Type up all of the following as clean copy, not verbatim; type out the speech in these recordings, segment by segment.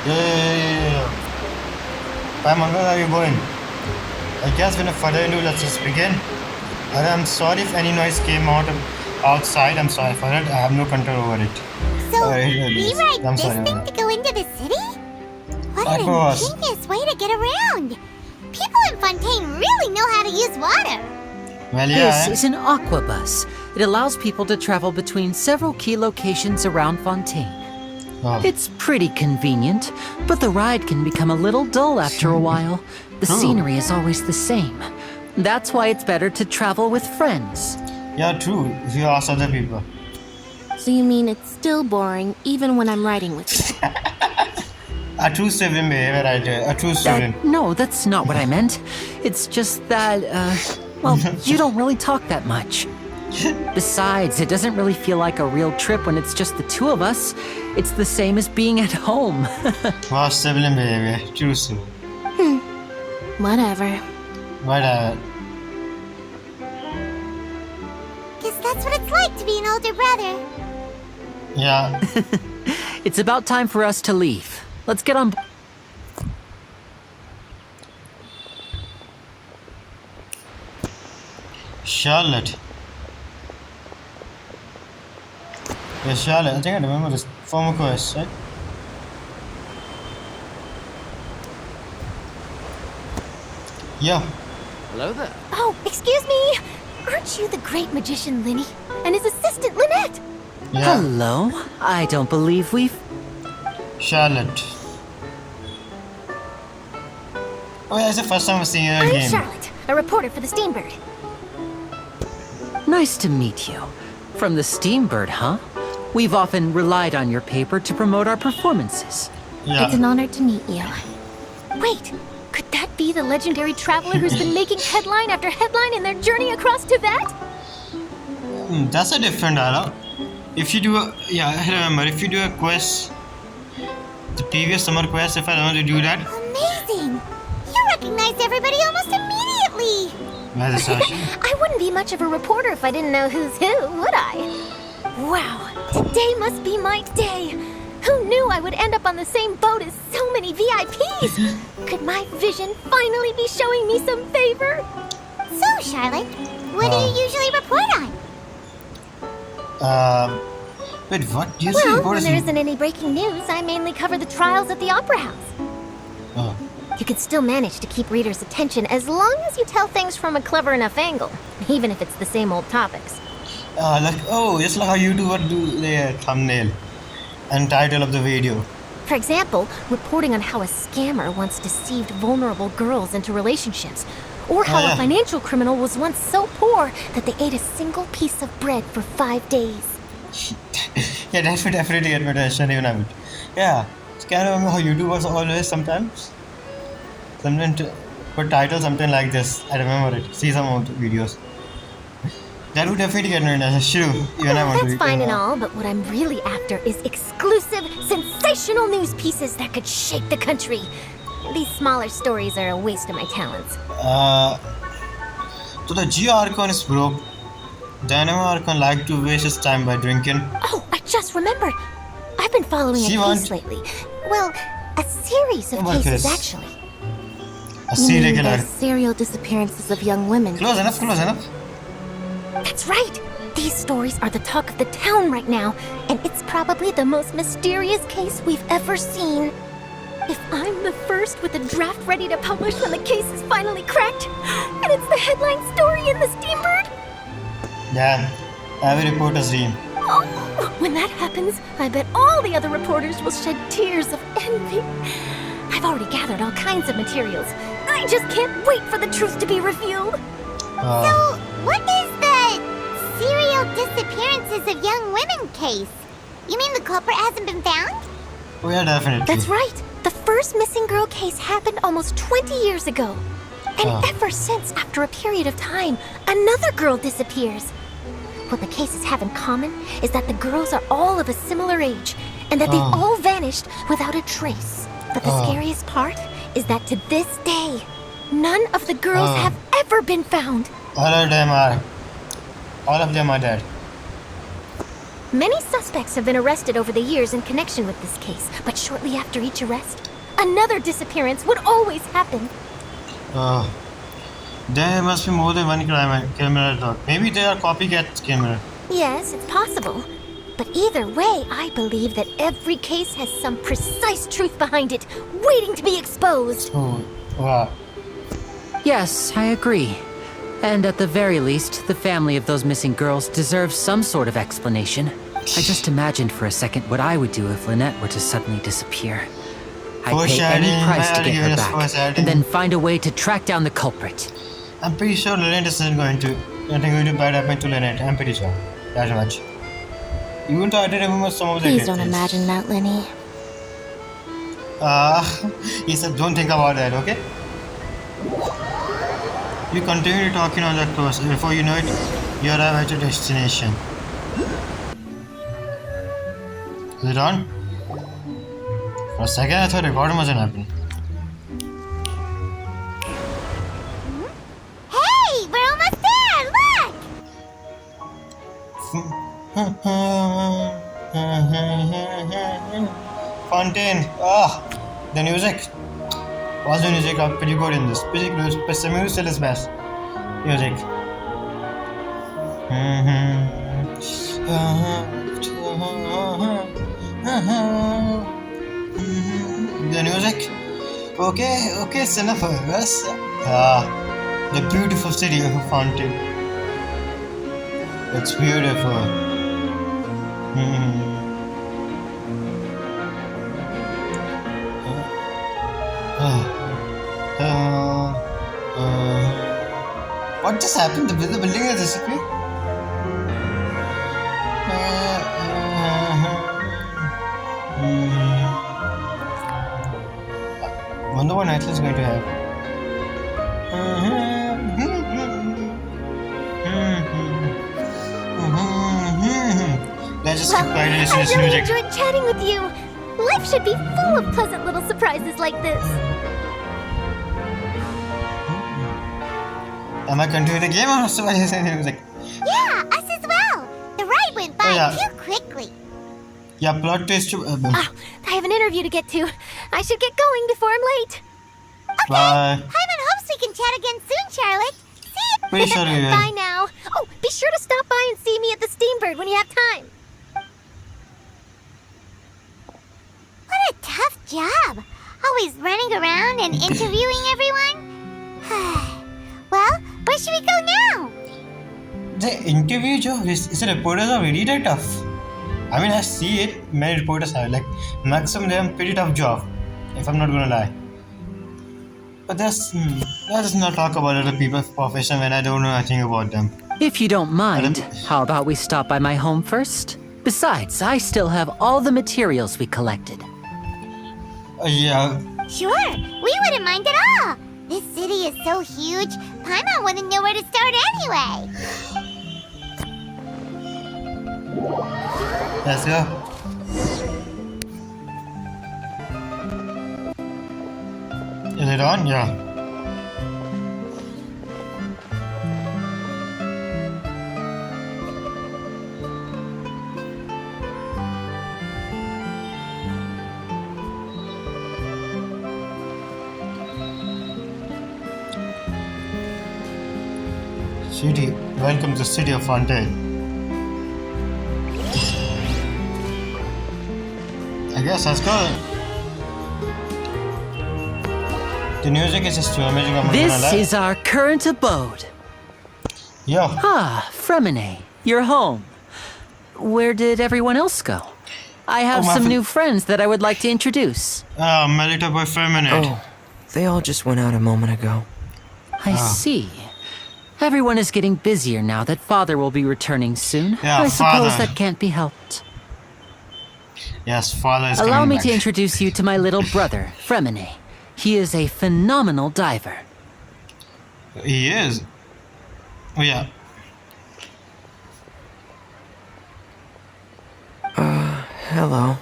Yeah. Paimon, where are you going? I guess when further ado, let's just begin. And I'm sorry if any noise came out outside. I'm sorry for it. I have no control over it. So, we ride I'm this sorry thing about to go into the city? What Of an course. ingenious way to get around! People in Fontaine really know how to use water. Well, yeah. This is an aqua bus. It allows people to travel between several key locations around Fontaine. Oh. It's pretty convenient, but the ride can become a little dull after a while. The scenery is always the same. That's why it's better to travel with friends. Yeah, true. If you ask other people. So you mean it's still boring even when I'm riding with you? A true sibling behavior right there. A true sibling. No, that's not what I meant. It's just that, well, you don't really talk that much. Besides, it doesn't really feel like a real trip when it's just the two of us. It's the same as being at home. Wow, sibling behavior. True sibling. Whatever. Whatever. Guess that's what it's like to be an older brother. Yeah. It's about time for us to leave. Let's get on. Charlotte. Yeah, Charlotte. I think I remember this former quest, right? Yeah. Hello there. Oh, excuse me! Aren't you the great magician Lyney and his assistant Lynette? Yeah. Hello. I don't believe we've... Charlotte. Oh, yeah, it's the first time I'm seeing her I'm again. Charlotte, a reporter for the Steambird. Nice to meet you. From the Steambird, huh? We've often relied on your paper to promote our performances. Yeah. It's an honor to meet you. Wait, could that be the legendary traveler who's been making headline after headline in their journey across Tibet? That's a different dialogue. If you do a... Yeah, I remember. If you do a quest... The previous summer quest, if I want to do that... Amazing! You recognized everybody almost immediately! Where's the Sasha? I wouldn't be much of a reporter if I didn't know who's who, would I? Wow, today must be my day. Who knew I would end up on the same boat as so many VIPs? Could my vision finally be showing me some favor? So, Charlotte, what do you usually report on? Wait, what? You Well, report when is... there isn't any breaking news, I mainly cover the trials at the Opera House. Oh. You can still manage to keep readers' attention as long as you tell things from a clever enough angle, even if it's the same old topics. Just like how you do the thumbnail and title of the video. For example, reporting on how a scammer once deceived vulnerable girls into relationships, or how a financial criminal was once so poor that they ate a single piece of bread for 5 days. Yeah, that would definitely get my attention even a bit. Yeah, it's kind of how YouTube was always sometimes. Something to put title something like this. I remember it. See some old videos. That would definitely get my attention. True. Even I want That's to. fine and all, but what I'm really after is exclusive, sensational news pieces that could shake the country. These smaller stories are a waste of my talents. So the Geo Archon is broke. Dynamo Archon liked to waste his time by drinking. Oh, I just remembered. I've been following a case lately. Well, a series of What cases, case? actually. A serial killer. The serial disappearances of young women. Close enough, close enough. That's right. These stories are the talk of the town right now, and it's probably the most mysterious case we've ever seen. If I'm the first with a draft ready to publish when the case is finally cracked, and it's the headline story in the Steambird, Damn, every reporter's dream. oh, when that happens, I bet all the other reporters will shed tears of envy. I've already gathered all kinds of materials. I just can't wait for the truth to be revealed. So, what is the serial disappearances of young women case? You mean the culprit hasn't been found? Oh yeah, definitely. That's right. The first missing girl case happened almost 20 years ago. And ever since, after a period of time, another girl disappears. What the cases have in common is that the girls are all of a similar age, and that they've all vanished without a trace. But the scariest part is that to this day, none of the girls have ever been found. All of them are dead. Many suspects have been arrested over the years in connection with this case, but shortly after each arrest, another disappearance would always happen. There must be more than one criminal dog. Maybe they are copycat criminal. Yes, it's possible. But either way, I believe that every case has some precise truth behind it, waiting to be exposed. Oh, wow. Yes, I agree. And at the very least, the family of those missing girls deserves some sort of explanation. I just imagined for a second what I would do if Lynette were to suddenly disappear. I'd pay any price to get her back, and then find a way to track down the culprit. I'm pretty sure Lynette isn't going to. Nothing going to bad happen to Lynette. I'm pretty sure. That much. Even though I did remember some of the Please don't details. imagine that, Lyney. He said, don't think about that, okay? You continue talking on that course. Before you know it, you arrive at your destination. Is it on? For a second, I thought recording wasn't happening. Hey, we're almost there! Look! Fontaine. The music. What's the music up pretty good in this? Pretty good. But the music still is best. Music. The music. Okay, it's enough of us. The beautiful city of Fontaine. It's beautiful. What just happened? The building has disappeared? Wonder what Nightly is going to have. Let's just keep quiet and listen to this I really music. enjoyed chatting with you. Life should be full of pleasant little surprises like this. Am I continuing the game or still listening to the music? Yeah, us as well. The ride went by too quickly. Yeah, plot twist. I have an interview to get to. I should get going before I'm late. Okay. Bye. Hyman hopes we can chat again soon, Charlotte. See you. Pretty sure we will. Bye now. Oh, be sure to stop by and see me at the Steambird when you have time. What a tough job. Always running around and interviewing everyone. Well, where should we go now? The interview job is the reporters are really that tough. I mean, I see it. Many reporters have like maximum they have a pretty tough job. If I'm not gonna lie. But let's just not talk about other people's profession when I don't know anything about them. If you don't mind, how about we stop by my home first? Besides, I still have all the materials we collected. Yeah. Sure, we wouldn't mind at all. This city is so huge, Paimon wouldn't know where to start anyway. Let's go. Is it on? Yeah. City. Welcome to the city of Fontaine. I guess let's go. The music is just too amazing. I'm not gonna This lie. is our current abode. Yo. Ah, Fremine, you're home. Where did everyone else go? I have my some fr- new friends that I would like to introduce. My little boy feminine. Oh, they all just went out a moment ago. I see. Everyone is getting busier now that Father will be returning soon. Yeah, I suppose Father. that can't be helped. Yes, father is Allow coming me back. to introduce you to my little brother, Fremine. He is a phenomenal diver. He is. Oh yeah. Hello.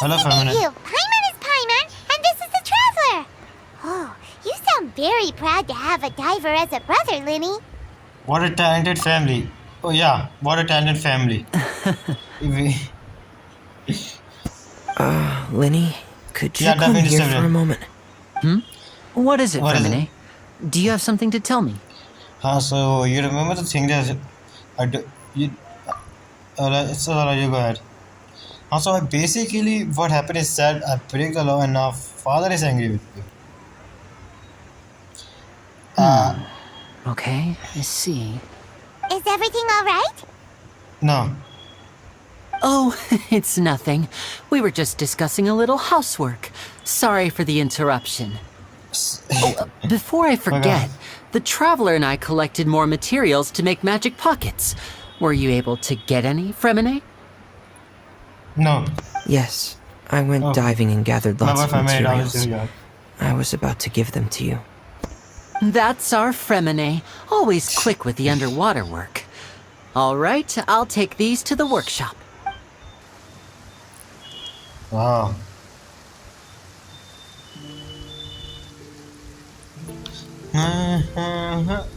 Hello, Nice to feminine. meet you. Paimon is Paimon, and this is the Traveler. Oh, you sound very proud to have a diver as a brother, Lyney. What a talented family. Oh yeah, what a talented family. We, Lyney, could you Yeah, come definitely here disturbed for it. a moment? What is it, What is Fremine? Do you have something to tell me? so you remember the thing that I do, you, it's alright, you go ahead. So basically, what happened is that I break the law and now father is angry with me. Okay, I see. Is everything alright? No. Oh, it's nothing. We were just discussing a little housework. Sorry for the interruption. Before I forget, the Traveler and I collected more materials to make magic pockets. Were you able to get any, Fremine? No. Yes, I went diving and gathered lots My of wife, I made materials. yeah. I was about to give them to you. That's our Fremine, always quick with the underwater work. All right, I'll take these to the workshop. Wow.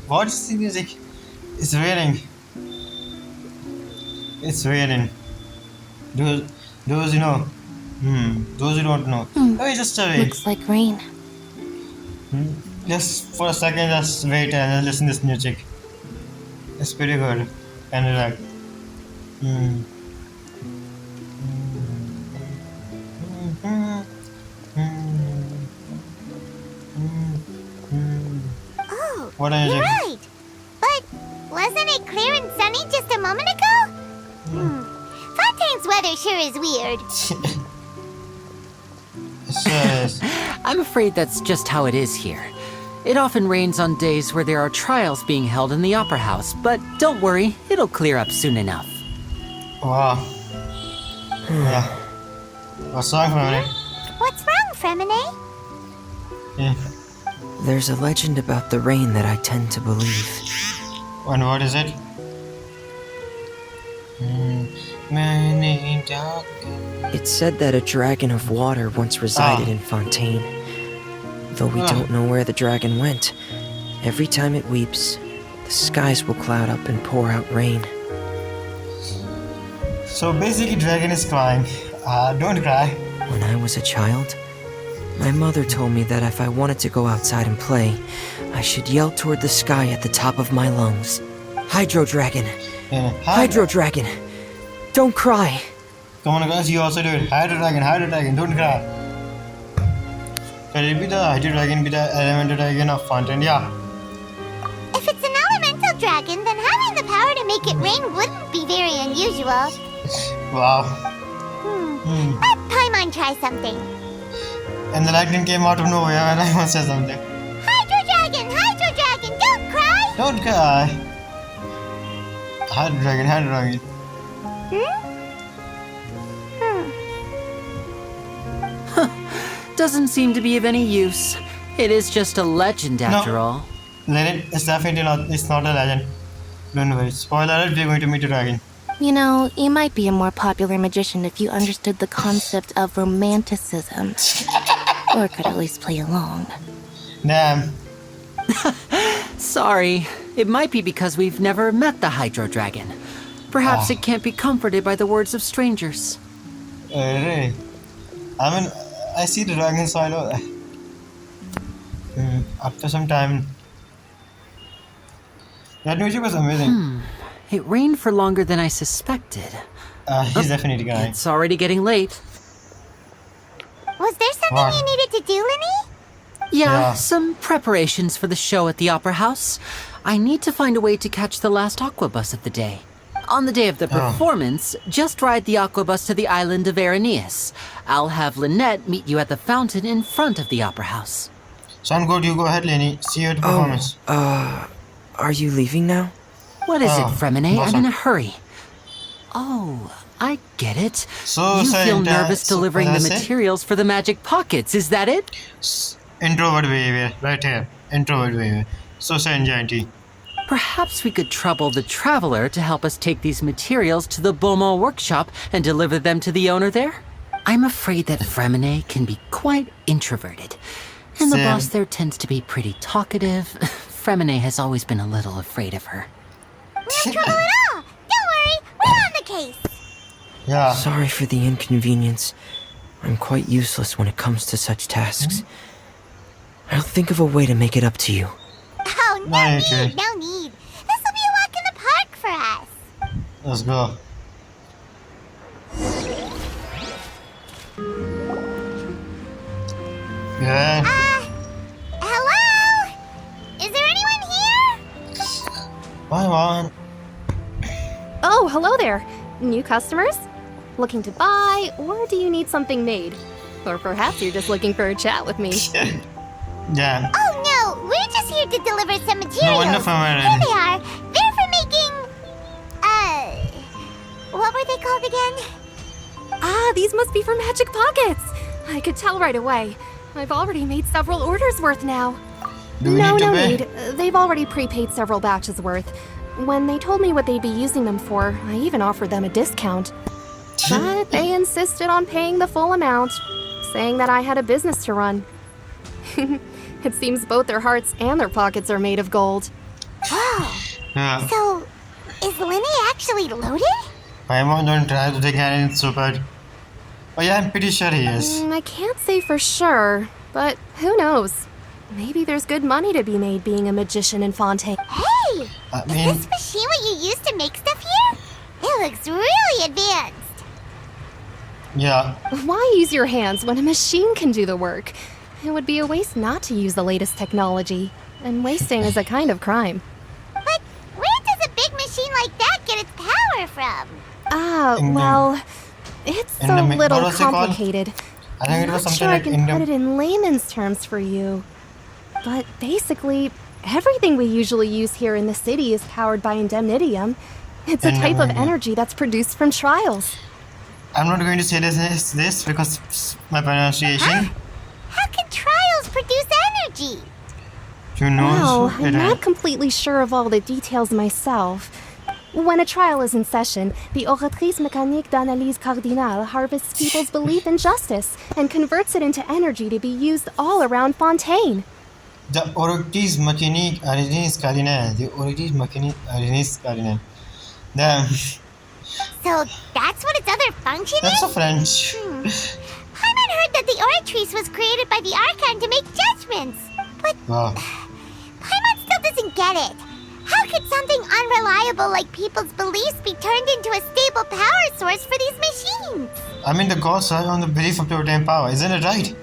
What's the music? It's raining. It's raining. Those you know. Those who don't know. Oh, it's just a wait. Looks like rain. Just for a second, just wait and listen to this music. It's pretty good. And relax. Oh, What are you you're doing? right. But wasn't it clear and sunny just a moment ago? Fontaine's weather sure is weird. Yes. I'm afraid that's just how it is here. It often rains on days where there are trials being held in the Opera House, but don't worry, it'll clear up soon enough. Wow. Yeah. What's wrong for me? What's wrong, Fremine? Yeah. There's a legend about the rain that I tend to believe. And what is it? Many dark. It said that a dragon of water once resided in Fontaine. Though we don't know where the dragon went, every time it weeps, the skies will cloud up and pour out rain. So basically, dragon is crying. Don't cry. When I was a child, my mother told me that if I wanted to go outside and play, I should yell toward the sky at the top of my lungs. Hydro Dragon! Yeah. Hydro Dragon! Don't cry! Come on, guys, you also do it. Hydro dragon, don't cry. Can it be the Hydro Dragon, be the elemental dragon of Fontaine? Yeah. If it's an elemental dragon, then having the power to make it rain wouldn't be very unusual. Wow. Let Paimon try something. And the lightning came out of nowhere and I must say something. Hydro dragon, don't cry! Don't cry. Hydro dragon. Doesn't seem to be of any use. It is just a legend after all. Lyney, it's definitely not, it's not a legend. Don't worry. Spoiler alert, we're going to meet a dragon. You know, you might be a more popular magician if you understood the concept of romanticism. Or could at least play along. Damn. Sorry, it might be because we've never met the Hydro Dragon. Perhaps it can't be comforted by the words of strangers. Really? I mean, I see the dragon, so I know. After some time. That music was amazing. It rained for longer than I suspected. He's definitely crying. It's already getting late. Was there something What? you needed to do, Lyney? Yeah, Yeah. some preparations for the show at the Opera House. I need to find a way to catch the last aqua bus of the day. On the day of the performance, just ride the aqua bus to the island of Aeneas. I'll have Lynette meet you at the fountain in front of the Opera House. Sound good, you go ahead, Lyney. See you at the performance. Are you leaving now? What is it, Fremine? I'm in a awesome. hurry. Oh, I get it. So, You feel Saint, nervous so delivering what the I say? materials for the magic pockets, is that it? Introvert behavior, right here. Introvert behavior. So, Saint Gianty. Perhaps we could trouble the Traveler to help us take these materials to the Beaumont workshop and deliver them to the owner there? I'm afraid that Fremine can be quite introverted. And the Sam. boss there tends to be pretty talkative. Fremine has always been a little afraid of her. No trouble at all. Don't worry, we're on the case. Yeah. Sorry for the inconvenience. I'm quite useless when it comes to such tasks. I'll think of a way to make it up to you. Oh, no No, need, okay. no need. This will be a walk in the park for us. Let's go. Yeah. Hello? Is there anyone here? Bye, man. Oh, hello there. New customers? Looking to buy, or do you need something made? Or perhaps you're just looking for a chat with me. Yeah. Oh, no. We're just here to deliver some materials. No wonder for Here they are. They're for making... What were they called again? Ah, these must be for Magic Pockets. I could tell right away. I've already made several orders worth now. Do we No need to pay? need. They've already prepaid several batches worth. When they told me what they'd be using them for, I even offered them a discount. But they insisted on paying the full amount, saying that I had a business to run. It seems both their hearts and their pockets are made of gold. Oh, Yeah. so is Lyney actually loaded? Paimon don't try to take anything stupid. Oh yeah, I'm pretty sure he is. I can't say for sure, but who knows? Maybe there's good money to be made being a magician in Fontaine. Hey! I Is mean, this machine what you use to make stuff here? It looks really advanced. yeah. Why use your hands when a machine can do the work? It would be a waste not to use the latest technology, and wasting is a kind of crime. But where does a big machine like that get its power from? Well, it's in a the little what was it called? complicated. I think I'm it was not something sure I like can put it in layman's terms for you. But basically, everything we usually use here in the city is powered by indemnitium. It's a type of Indemnitium. energy that's produced from trials. I'm not going to say this because my pronunciation. How can trials produce energy? You know Well, it I'm not completely sure of all the details myself. When a trial is in session, the Oratrice Mécanique d'Analyse Cardinale harvests people's belief in justice and converts it into energy to be used all around Fontaine. The Ortiz Mechanique Arines Cardinal. The Ortiz Mechanique Arines Cardinal. Damn. So that's what its other function That's so is? French. Paimon heard that the Oratrice was created by the Archon to make judgments. But Wow. Paimon still doesn't get it. How could something unreliable like people's beliefs be turned into a stable power source for these machines? I mean, the gods are on the belief of pure time power, isn't it right?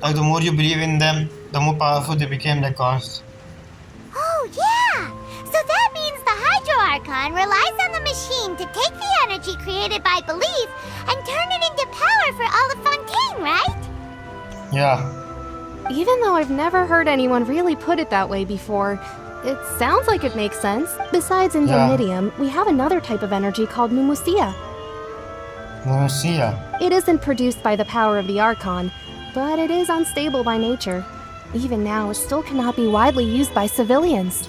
Like, the more you believe in them, the more powerful they became like gods. Oh, yeah! So that means the Hydro Archon relies on the machine to take the energy created by belief and turn it into power for all of Fontaine, right? Yeah. Even though I've never heard anyone really put it that way before, it sounds like it makes sense. Besides indemnitium, we have another type of energy called pneumosia. Lucia. It isn't produced by the power of the Archon, but it is unstable by nature. Even now, it still cannot be widely used by civilians.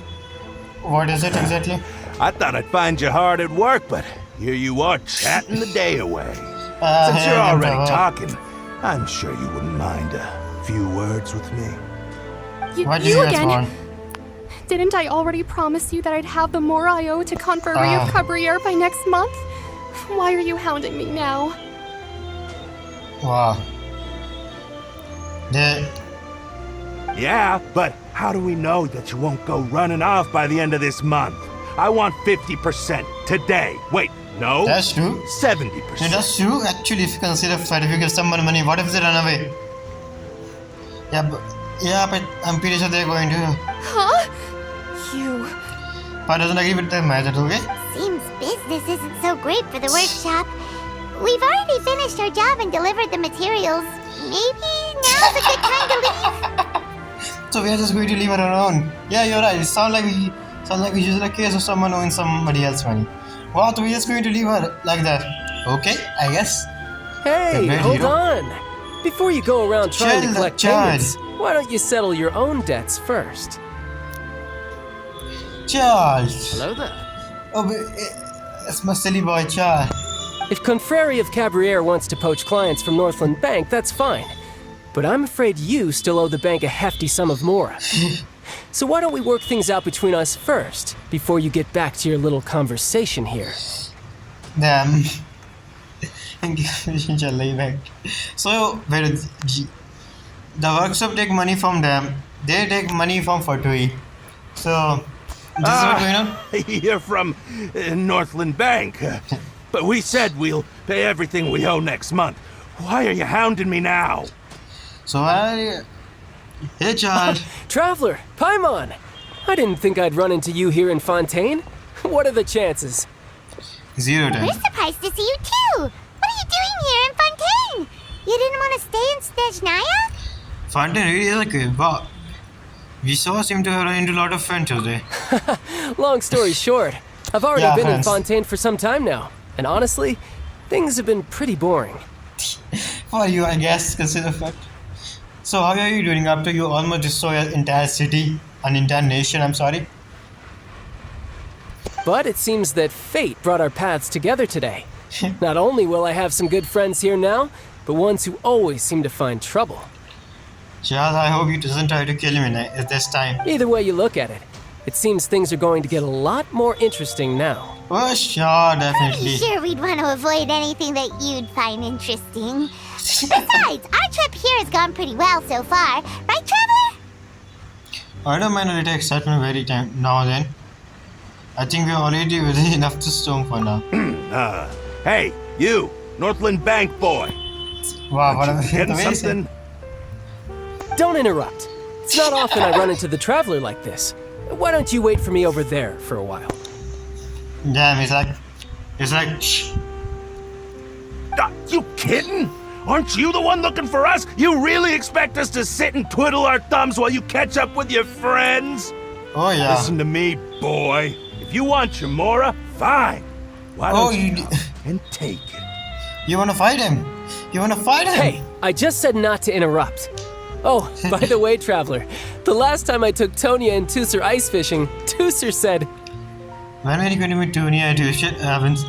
What is it exactly? I thought I'd find you hard at work, but here you are chatting the day away. Since Hey, you're already Emperor. talking, I'm sure you wouldn't mind a few words with me. What do You you guys again? want? Didn't I already promise you that I'd have the more I owe to Confrérie of Cabriere by next month? Why are you hounding me now? Wow. The Yeah, but how do we know that you won't go running off by the end of this month? I want 50% today. Wait, no? that's true. 70%. Yeah, that's true. Actually, if you consider that, if you get someone money, what if they run away? Yeah, but I'm pretty sure they're going to. Huh? You... But doesn't agree with the method, okay? Seems business isn't so great for the workshop. We've already finished our job and delivered the materials. Maybe now's a good time to leave. So we are just going to leave her alone. Yeah, you're right. It sounds like we use a case of someone owing somebody else money. What? We're just going to leave her like that? Okay, I guess. Hey, Great hold hero. on. Before you go around trying to Chill, collect child. payments, why don't you settle your own debts first? Charles. Hello there. Oh, it's my silly boy, Charles. If Confrérie of Cabriere wants to poach clients from Northland Bank, that's fine. But I'm afraid you still owe the bank a hefty sum of mora. So why don't we work things out between us first, before you get back to your little conversation here? Damn. चल रही है. So where the workshop take money from them. They take money from Fatui. So this is what going on. You're from Northland Bank. But we said we'll pay everything we owe next month. Why are you hounding me now? So hey Charles. Traveler, Paimon! I didn't think I'd run into you here in Fontaine. What are the chances? 0 We're time. surprised to see you too. What are you doing here in Fontaine? You didn't want to stay in Snezhnaya? Fontaine really is like wow. We seem to have run into a lot of friends today. Long story short, I've already Yeah, been in friends. Fontaine for some time now. And honestly, things have been pretty boring. For you, I guess, consider fact. So how are you doing after you almost destroy an entire city, an entire nation, I'm sorry? But it seems that fate brought our paths together today. Not only will I have some good friends here now, but ones who always seem to find trouble. Charles, I hope you doesn't try to kill me at this time. Either way you look at it seems things are going to get a lot more interesting now. Oh, sure, definitely. Sure, we'd want to avoid anything that you'd find interesting. Besides, our trip here has gone pretty well so far. Right, Traveler? I don't mind a little excitement very time now and then. I think we're already within enough to storm for now. Hey, you, Northland Bank boy. Wow, what a Getting amazing. something? Don't interrupt. It's not often I run into the Traveler like this. Why don't you wait for me over there for a while? Damn, it's like, shh. You kidding? Aren't you the one looking for us? You really expect us to sit and twiddle our thumbs while you catch up with your friends? Oh yeah. Listen to me, boy. If you want Chamora, fine. Why don't you you come and take it? you wanna fight him? You wanna fight him? Hey, I just said not to interrupt. Oh, by the way, Traveler, the last time I took Tonya and Tusser ice fishing, Tusser said, When are you going to meet Tony and Tushit Evans?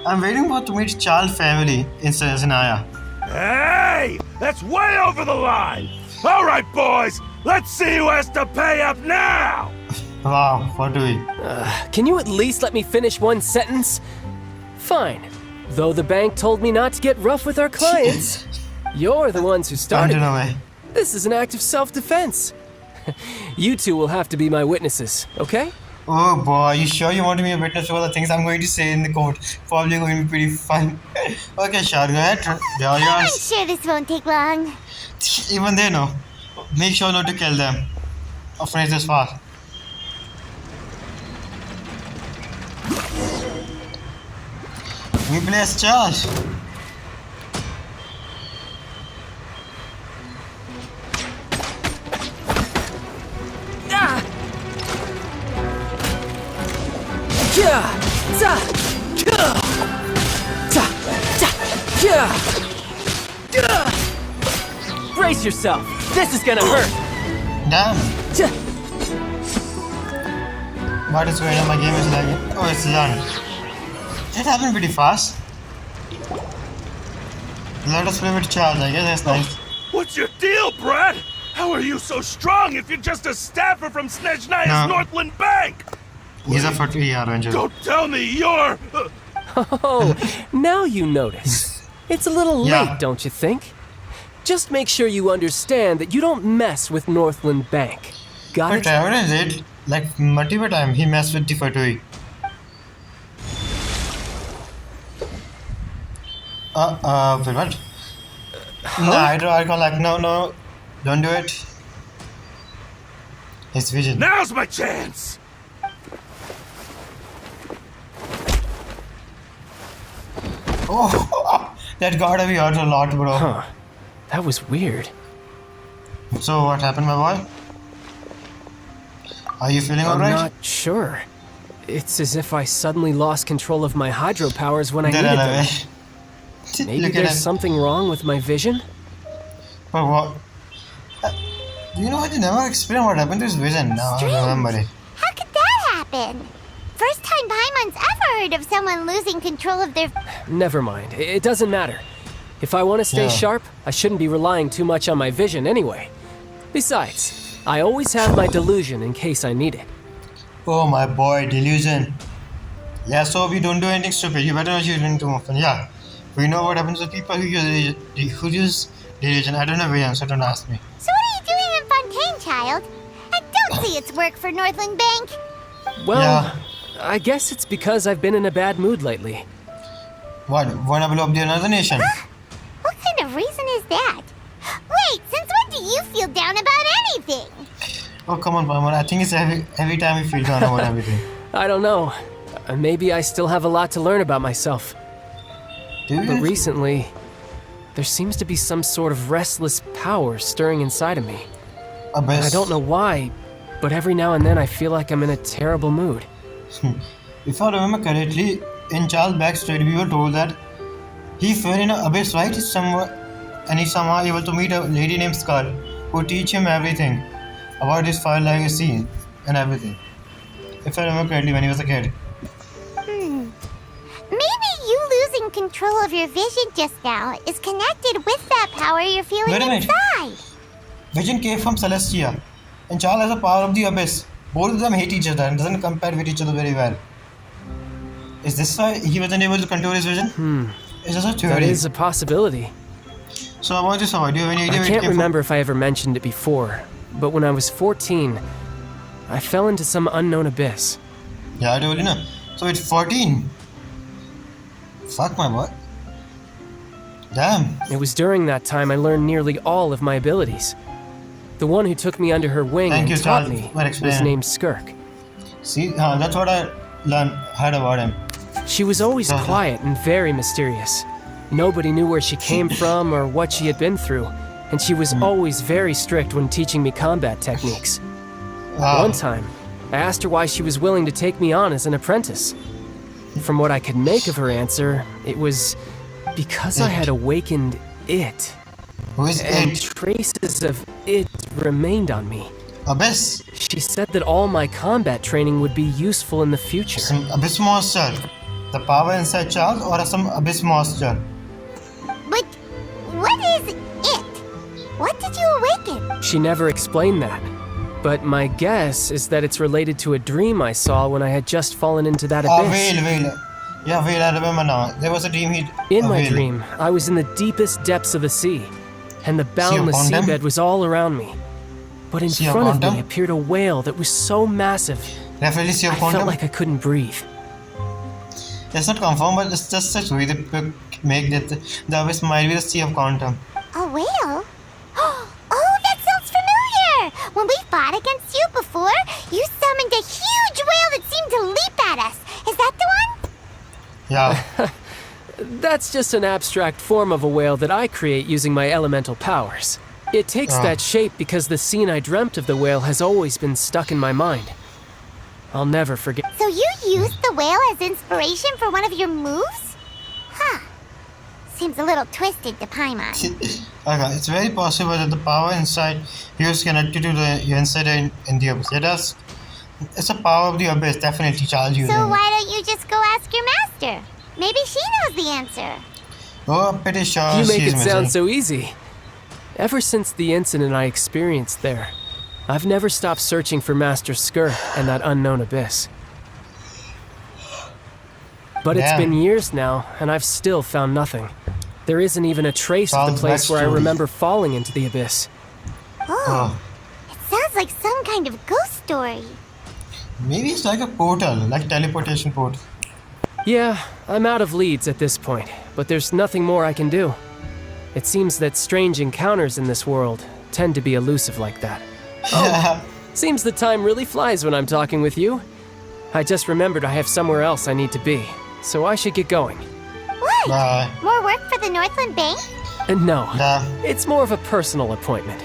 I'm waiting for to meet Charles' family in Snezhnaya. Hey! That's way over the line! All right, boys! Let's see who has to pay up now! Wow, what do we? Can you at least let me finish one sentence? Fine. Though the bank told me not to get rough with our clients, you're the ones who Don't started. run away. This is an act of self-defense. You two will have to be my witnesses, okay? Oh boy, you sure you want to be a witness to all the things I'm going to say in the court? Probably going to be pretty fun. Okay, Shad, go ahead. They are I'm yours. sure this won't take long. Even they know. Make sure not to kill them. Or finish this fast. We play as Charles. Yeah! Ta! Yeah! Ta! Ta! Yeah! Yeah! Brace yourself. This is gonna hurt. Damn. Ta! What is going on? My game is lagging. Oh, it's done. It happened pretty fast. Let us play with Charles, I guess that's nice. What's your deal, Brad? How are you so strong if you're just a staffer from Snezhnaya's No. Northland Bank? He's a 40 Avenger. Don't tell me you're... Oh, now you notice. It's a little Yeah. late, don't you think? Just make sure you understand that you don't mess with Northland Bank. Got But it? Trevor is it? Like multiple times he messed with the Fatui. Wait, what? No, I can't like, no, don't do it. His vision. Now's my chance! Oh, that gotta be hurt a lot, bro. Huh. That was weird. So what happened, my boy? Are you feeling I'm alright? not sure. It's as if I suddenly lost control of my hydro powers when I Then needed run them. away. Maybe Look at there's him. something wrong with my vision? But what? Do you know what? You never explained what happened to his vision. Now I Strange. remember it. How could that happen? First time Paimon's ever heard of someone losing control of their... Never mind. It doesn't matter. If I want to stay Yeah. sharp, I shouldn't be relying too much on my vision anyway. Besides, I always have my delusion in case I need it. Oh my boy, delusion. Yeah, so we don't do anything stupid. You better not use it too often. Yeah. We know what happens to people who use religion. I don't know vision, so don't ask me. So what are you doing in Fontaine, child? I don't see it's work for Northland Bank. Well, Yeah. I guess it's because I've been in a bad mood lately. What? Wanna blow up the another nation? What kind of reason is that? Wait, since when do you feel down about anything? Oh, come on, Palmer. I think it's every time we feel down about everything. I don't know. Maybe I still have a lot to learn about myself. Do you? But recently, there seems to be some sort of restless power stirring inside of me. Abyss. I don't know why, but every now and then I feel like I'm in a terrible mood. If I remember correctly, in Charles' backstory, we were told that he fell in an abyss, right? And he's somehow able to meet a lady named Skull, who teach him everything about his fire legacy and everything. If I remember correctly, when he was a kid. Maybe you losing control of your vision just now is connected with that power you're feeling Wait a minute. inside. Vision came from Celestia, and Charles has the power of the abyss. Both of them hate each other and doesn't compare with each other very well. Is this why he wasn't able to control his vision? It's just a theory. That is a possibility. So about this, how do you have any idea I where it can't came remember if I ever mentioned it before, but when I was 14, I fell into some unknown abyss. from? Yeah, I told you, no. So it's 14. Fuck my butt. Damn. It was during that time I learned nearly all of my abilities. The one who took me under her wing Thank and you, taught Charles, me for was explaining. named Skirk. See, that's what I heard about him. She was always Uh-huh. quiet and very mysterious. Nobody knew where she came from or what she had been through, and she was always very strict when teaching me combat techniques. One time, I asked her why she was willing to take me on as an apprentice. From what I could make of her answer, it was because I had awakened it, Who is and it? traces of it remained on me. Abyss. She said that all my combat training would be useful in the future. Some abyss monster. The power inside Charles or some abyss monster? But what is it? What did you awaken? She never explained that. But my guess is that it's related to a dream I saw when I had just fallen into that abyss. Whale. Yeah, Whale, I remember now. There was a dream In a my whale. dream, I was in the deepest depths of the sea, and the boundless Quantum? seabed was all around me. But in Sea of front of Quantum? me appeared a whale that was so massive, Definitely Sea of I felt Quantum. like I couldn't breathe. It's not confirmed, but it's just such way they make that the abyss might be the Sea of Quantum. A whale? Oh, that sounds familiar! When we fought against you before, you summoned a huge whale that seemed to leap at us. Is that the one? Yeah. That's just an abstract form of a whale that I create using my elemental powers. It takes that shape because the scene I dreamt of the whale has always been stuck in my mind. I'll never forget. So you used the whale as inspiration for one of your moves? Huh. Seems a little twisted to Paimon. Okay, it's very possible that the power inside you is connected to the inside in the abyss. It is. It's a power of the abyss, definitely Charles using So it. why don't you just go ask your master? Maybe she knows the answer. Oh, I'm pretty sure You make she's it sound missing. so easy. Ever since the incident I experienced there, I've never stopped searching for Master Skirk and that unknown abyss. But it's Damn. been years now, and I've still found nothing. There isn't even a trace of the Sounds place where I backstory. remember falling into the abyss. Oh, it sounds like some kind of ghost story. Maybe it's like a portal, like teleportation portal. Yeah, I'm out of leads at this point, but there's nothing more I can do. It seems that strange encounters in this world tend to be elusive like that. Yeah. Seems the time really flies when I'm talking with you. I just remembered I have somewhere else I need to be, so I should get going. What? Bye. More work for the Northland Bank? And no, Nah. it's more of a personal appointment.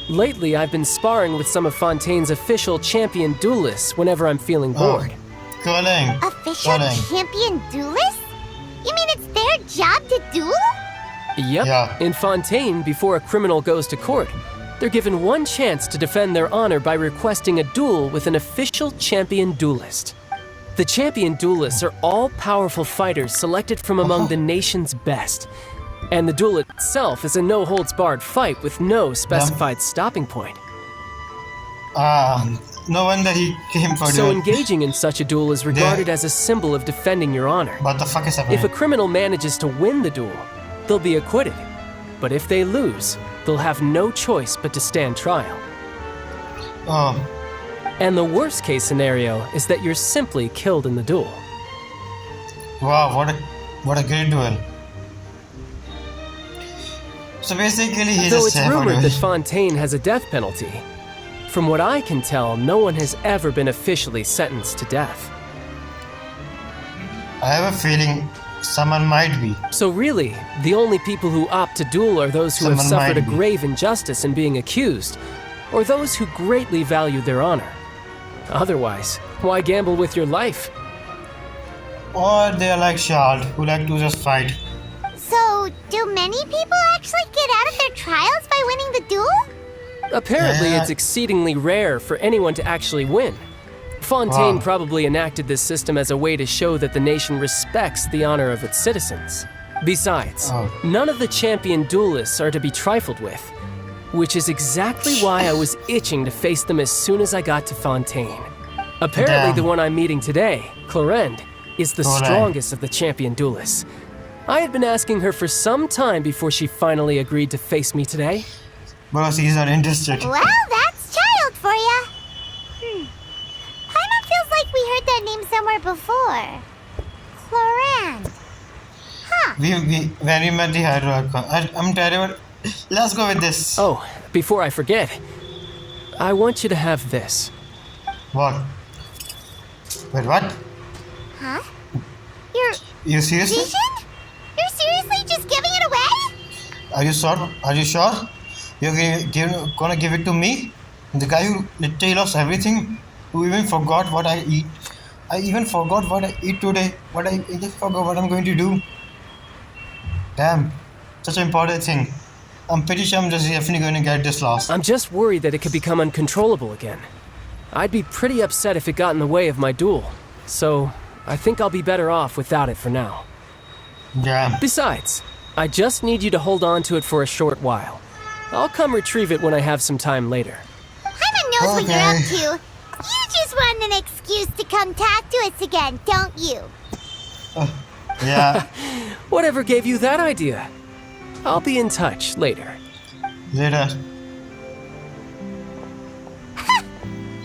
Lately, I've been sparring with some of Fontaine's official champion duelists whenever I'm feeling bored. Calling. Official Calling. champion duelist? You mean it's their job to duel? Yep, Yeah. in Fontaine, before a criminal goes to court, they're given one chance to defend their honor by requesting a duel with an official champion duelist. The champion duelists are all powerful fighters selected from among the nation's best. And the duel itself is a no-holds-barred fight with no specified stopping point. No wonder he came for So duel. engaging in such a duel is regarded as a symbol of defending your honor. What the fuck is happening? If a criminal manages to win the duel, they'll be acquitted. But if they lose, they'll have no choice but to stand trial. Oh, And the worst case scenario is that you're simply killed in the duel. wow, what a great duel. So basically he's Though just it's here for rumored duel. that Fontaine has a death penalty, from what I can tell, no one has ever been officially sentenced to death. I have a feeling someone might be. So really, the only people who opt to duel are those who have Someone suffered a might be. grave injustice in being accused, or those who greatly value their honor. Otherwise, why gamble with your life? Or they are like Shard, who like to just fight. So, do many people actually get out of their trials by winning the duel? Apparently, Yeah. it's exceedingly rare for anyone to actually win. Fontaine Wow. probably enacted this system as a way to show that the nation respects the honor of its citizens. Besides, Oh. none of the champion duelists are to be trifled with, which is exactly why I was itching to face them as soon as I got to Fontaine. Apparently, Damn. the one I'm meeting today, Clorinde, is the Clorinde. strongest of the champion duelists. I had been asking her for some time before she finally agreed to face me today. Bro, he's not interested. Well, that's child for ya. Paimon feels like we heard that name somewhere before. Clorinde. Huh. When we met the Hydro Archon. I'm terrible. Let's go with this. Oh, before I forget, I want you to have this. What? Wait, what? Huh? Your You seriously? vision? You're seriously just giving it away? Are you sure? Are you sure? You're gonna give it to me? The guy who literally lost everything? Who even forgot what I eat? I even forgot what I eat today. I just forgot what I'm going to do. Damn. Such an important thing. I'm pretty sure I'm just definitely going to get this lost. I'm just worried that it could become uncontrollable again. I'd be pretty upset if it got in the way of my duel, so I think I'll be better off without it for now. Yeah. Besides, I just need you to hold on to it for a short while. I'll come retrieve it when I have some time later. Paimon knows what you're up Okay. to. You just want an excuse to come talk to us again, don't you? Yeah. Whatever gave you that idea? I'll be in touch later. Later.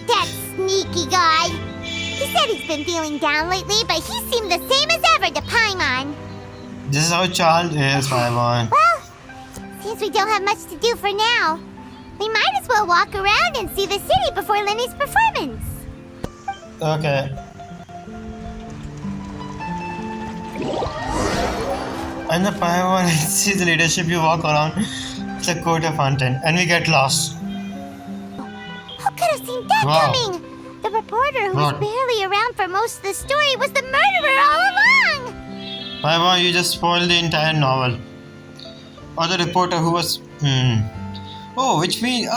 That sneaky guy. He said he's been feeling down lately, but he seemed the same as ever to Paimon. This is how child is, Paimon. Well, since we don't have much to do for now, we might as well walk around and see the city before Lyney's performance. Okay. And the Paimon sees the leadership, you walk around the court of Fontaine and we get lost. Who could have seen that Wow. coming? The reporter who was What? barely around for most of the story was the murderer all along! Paimon, you just spoiled the entire novel. Or the reporter who was... Oh, which means...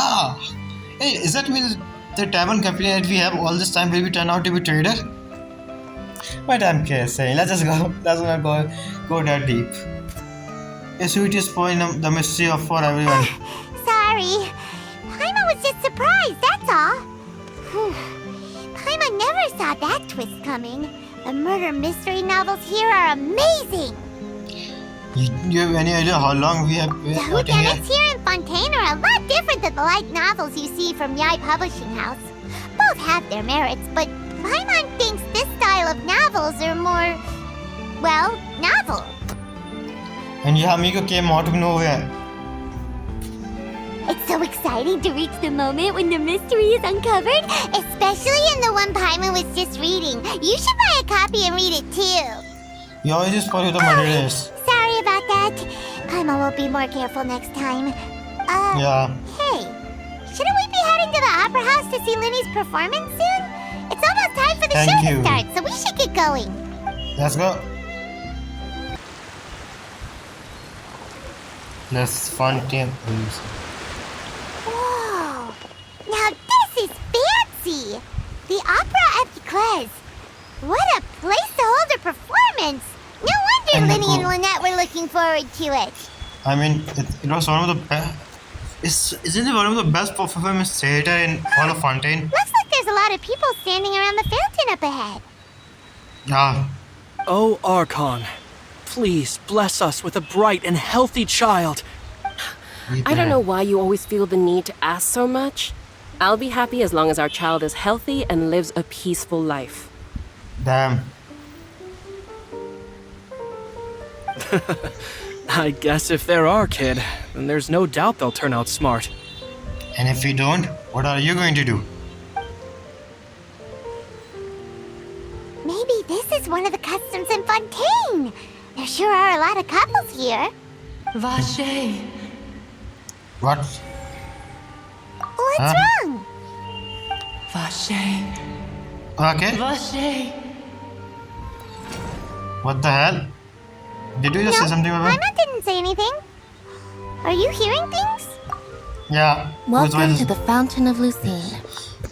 Hey, does that mean the tavern company that we have all this time will be turn out to be trader? But I'm saying, let's just go. Let's not go that deep. Yes, we just spoil the mystery of for everyone. Sorry. Paimon was just surprised, that's all. Whew. Paimon never saw that twist coming. The murder mystery novels here are amazing. You have any idea how long we have The been working here? whodunits here in Fontaine are a lot different than the light novels you see from Yai Publishing House. Both have their merits, but Paimon thinks this style of novels are more, well, novel. And Yamiko came out of nowhere. It's so exciting to reach the moment when the mystery is uncovered, especially in the one Paimon was just reading. You should buy a copy and read it too. You always just spoil who the murder is. Sorry about that. Paimon will be more careful next time. Yeah. Hey, shouldn't we be heading to the Opera House to see Lyney's performance soon? It's almost time for the Thank show you. to start, so we should get going. Let's go. Let's Fontaine. Whoa! Now this is fancy! The Opera at Eclairs. What a place to hold a performance! No And wonder the Lyney and co- Lynette were looking forward to it. I mean, it was one of the best. Isn't it one of the best performance theater in all of Fontaine? Looks like there's a lot of people standing around the fountain up ahead. Ah, Oh, Archon, please bless us with a bright and healthy child. I don't know why you always feel the need to ask so much. I'll be happy as long as our child is healthy and lives a peaceful life. damn. I guess if they're our kid, then there's no doubt they'll turn out smart. And if we don't, what are you going to do? Maybe this is one of the customs in Fontaine. There sure are a lot of couples here. Vache. What? What's Huh? wrong? Vache. Okay. Vache. What the hell? Did you just say something about Paimon didn't say anything. Are you hearing things? Yeah. whose Welcome voice to is- the Fountain of Lucine.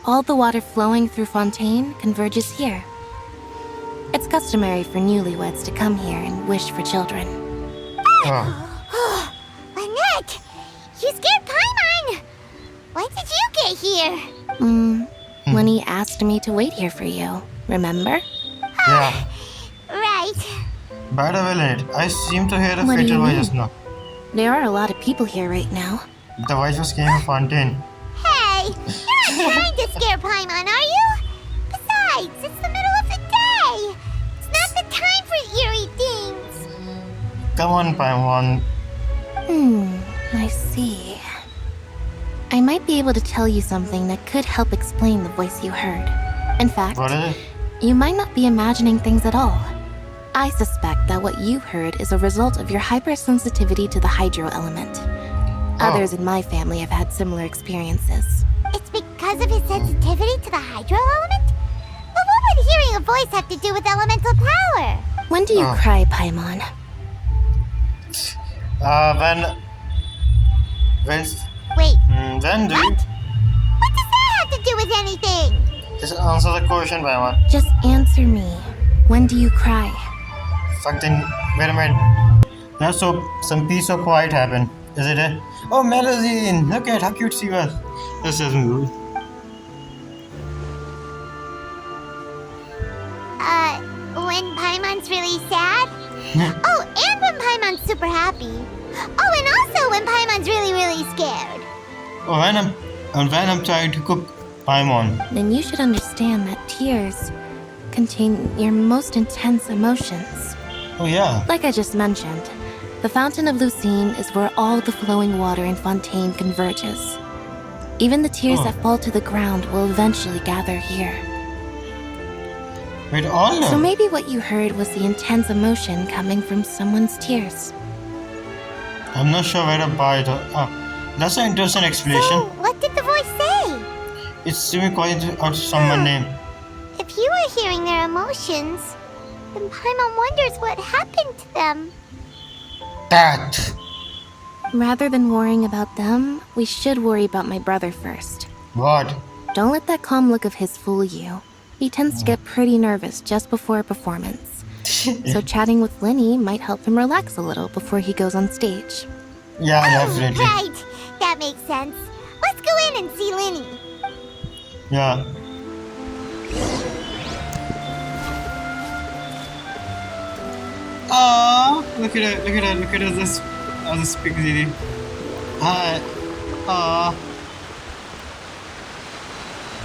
All the water flowing through Fontaine converges here. It's customary for newlyweds to come here and wish for children. Oh. Lynette! You scared Paimon! When did you get here? Lyney asked me to wait here for you, remember? Yeah. Right. By the way, Lynette, I seem to hear a What do fatal you voice mean? just now. There are a lot of people here right now. The voice was came from Fontaine. Hey, you're not trying to scare Paimon, are you? Besides, it's the middle of the day. It's not the time for eerie things. Come on, Paimon. I see. I might be able to tell you something that could help explain the voice you heard. In fact, What is it? you might not be imagining things at all. I suspect that what you heard is a result of your hypersensitivity to the hydro element. Others in my family have had similar experiences. It's because of his sensitivity to the hydro element? But what would hearing a voice have to do with elemental power? When do you cry, Paimon? When Wait, then do you what does that have to do with anything? just answer the question, Paimon? Just answer me. When do you cry? Fuck then, wait a minute. That's so some peace or quiet happened. Is it a oh Melusine? Look at how cute she was. This is good. When Paimon's really sad? Oh, and when Paimon's super happy. Oh, and also when Paimon's really, really scared. Oh, when I'm trying to cook Paimon. Then you should understand that tears contain your most intense emotions. Oh yeah. Like I just mentioned, the Fountain of Lucine is where all the flowing water in Fontaine converges. Even the tears that fall to the ground will eventually gather here. Wait, all So of maybe what you heard was the intense emotion coming from someone's tears. I'm not sure where to buy it. That's an interesting explanation. So, what did the voice say? It's to me calling out someone's name. If you were hearing their emotions, then Paimon wonders what happened to them. That. Rather than worrying about them, we should worry about my brother first. What? Don't let that calm look of his fool you. He tends to get pretty nervous just before a performance. So chatting with Lyney might help him relax a little before he goes on stage. Yeah, definitely. Right, that makes sense. Let's go in and see Lyney. Yeah. Oh, look at this big lady. Hi.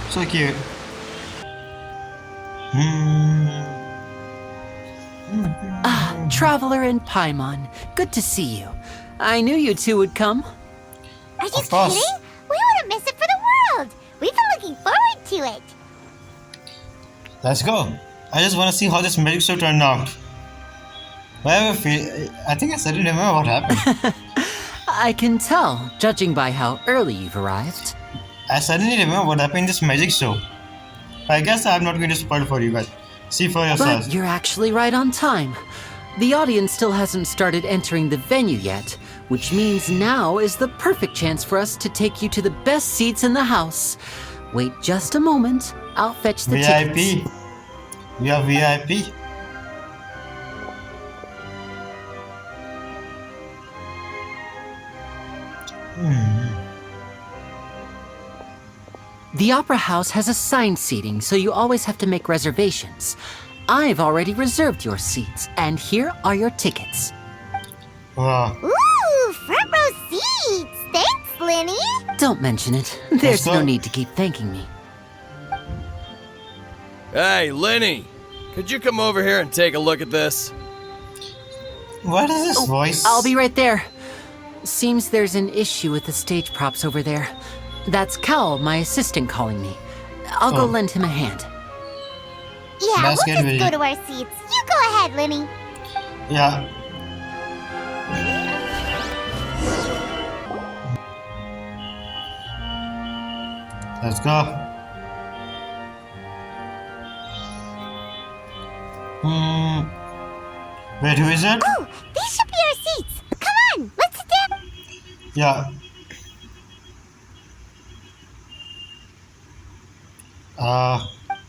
So cute. Traveler and Paimon, good to see you. I knew you two would come. Are you Of course. kidding? We wouldn't miss it for the world. We've been looking forward to it. Let's go. I just want to see how this magic show turned out. I think I suddenly remember what happened. I can tell, judging by how early you've arrived. I suddenly remember what happened in this magic show. I guess I'm not going to spoil for you guys. See for yourselves. But you're actually right on time. The audience still hasn't started entering the venue yet, which means now is the perfect chance for us to take you to the best seats in the house. Wait just a moment. I'll fetch the VIP. tickets. We are VIP. The Opera House has assigned seating, so you always have to make reservations. I've already reserved your seats, and here are your tickets. Wow. Ooh, front row seats! Thanks, Lyney! Don't mention it. There's no need to keep thanking me. Hey, Lyney! Could you come over here and take a look at this? What is this voice? I'll be right there. Seems there's an issue with the stage props over there. That's Cal, my assistant, calling me. I'll go lend him a hand. Yeah, That's we'll good, just Willie. go to our seats. You go ahead, Lyney. Yeah. Let's go. Wait, who is it? Oh, these should be our seats. Come on, let's sit down. Yeah.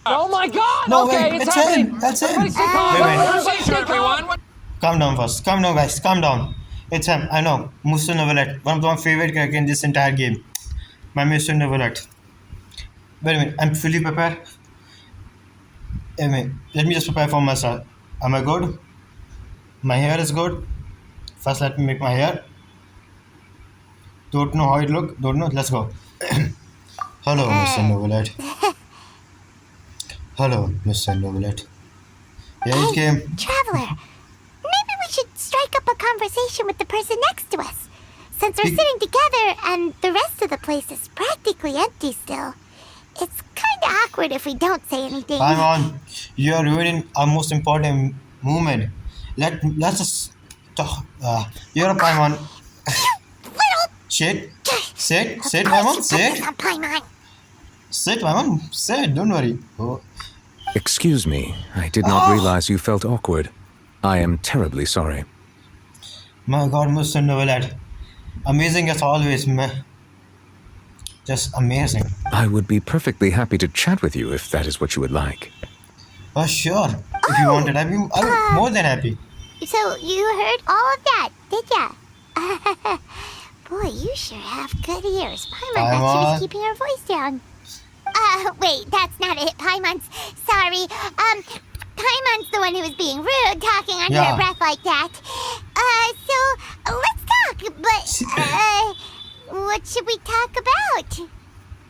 Oh my god! No, okay, wait, it's it's happening! him. That's him. Everybody stay calm. Wait, wait. Everybody stay calm. Calm down first. Calm down, guys. Calm down. It's him. I know. Mr. Novelet. One of my favorite characters in this entire game. My Mr. Novelet. Wait a minute. I'm fully prepared. Wait a minute. Let me just prepare for myself. Am I good? My hair is good. First, let me make my hair. Don't know how it look. Don't know. Let's go. Hello, Mr. Novelet. Hello, Mr. Novelet. Here it came. Traveler, maybe we should strike up a conversation with the person next to us. Since we're sitting together and the rest of the place is practically empty still, it's kind of awkward if we don't say anything. Paimon, you are ruining our most important movement. Let's just talk. You're a Paimon. Sit, Paimon, sit. Paimon. Sit, Paimon, sit. Don't worry. Oh. Excuse me, I did not realize you felt awkward. I am terribly sorry. My God, Mr. Novelet. Amazing as always, man. Just amazing. I would be perfectly happy to chat with you if that is what you would like. Oh, sure. If you wanted, I'd be more than happy. So you heard all of that, did ya? Boy, you sure have good ears. Paimon thought she was keeping her voice down. Wait, that's not it. Paimon's sorry. Paimon's the one who was being rude, talking under her breath like that. So let's talk. But what should we talk about?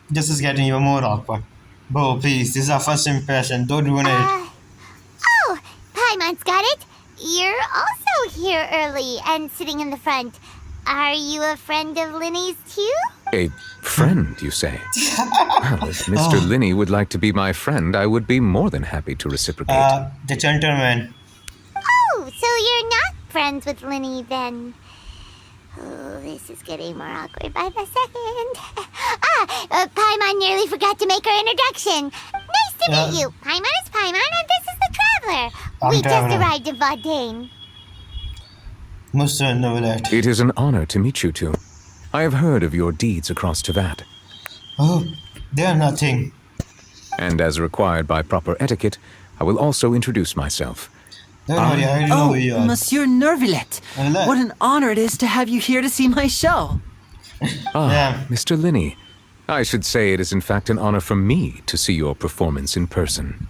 This is getting even more awkward. Bro, please, this is our first impression. Don't ruin it. Oh, Paimon's got it. You're also here early and sitting in the front. Are you a friend of Lyney's too? A friend, you say? Well, if Mr. Lyney would like to be my friend, I would be more than happy to reciprocate. The gentleman. Oh, so you're not friends with Lyney then? Oh, this is getting more awkward by the second. Paimon nearly forgot to make her introduction. Nice to meet you. Paimon is Paimon, and this is the Traveler. We just arrived in Fontaine. Mr. Novelet. It is an honor to meet you two. I have heard of your deeds across Tevat. Oh, they are nothing. And as required by proper etiquette, I will also introduce myself. Don't worry, I already know who you are. Monsieur Nervilet. What an honor it is to have you here to see my show. Mr. Lyney. I should say it is in fact an honor for me to see your performance in person.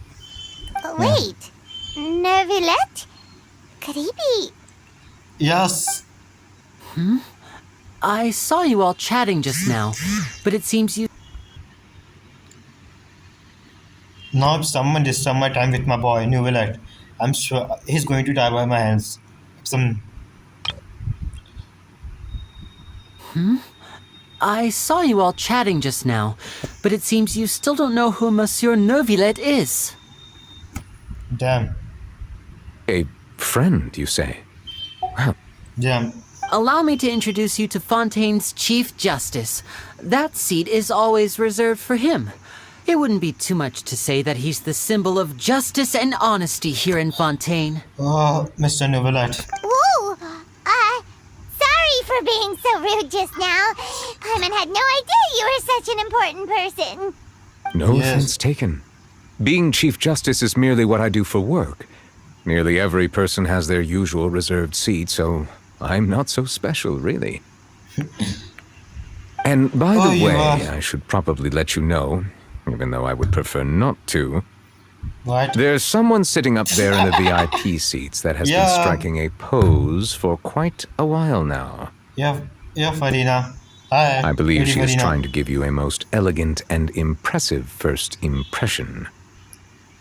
Wait, Nervilet? Could he be... Yes. I saw you all chatting just now, but it seems you... Now if someone disturbs my time with my boy, Novelet, I'm sure he's going to die by my hands. I saw you all chatting just now, but it seems you still don't know who Monsieur Nervilet is. Damn. A friend, you say? Well, damn. Allow me to introduce you to Fontaine's Chief Justice. That seat is always reserved for him. It wouldn't be too much to say that he's the symbol of justice and honesty here in Fontaine. Oh, Mr. Novelet. Whoa! Sorry for being so rude just now. Paimon had no idea you were such an important person. No offense taken. Being Chief Justice is merely what I do for work. Nearly every person has their usual reserved seat, so I'm not so special, really. And by Oh, the you way, are. I should probably let you know, even though I would prefer not to. What? There's someone sitting up there in the VIP seats that has been Yeah. striking a pose for quite a while now. Yeah, Farina. Hi. I believe Lady she is Farina. trying to give you a most elegant and impressive first impression.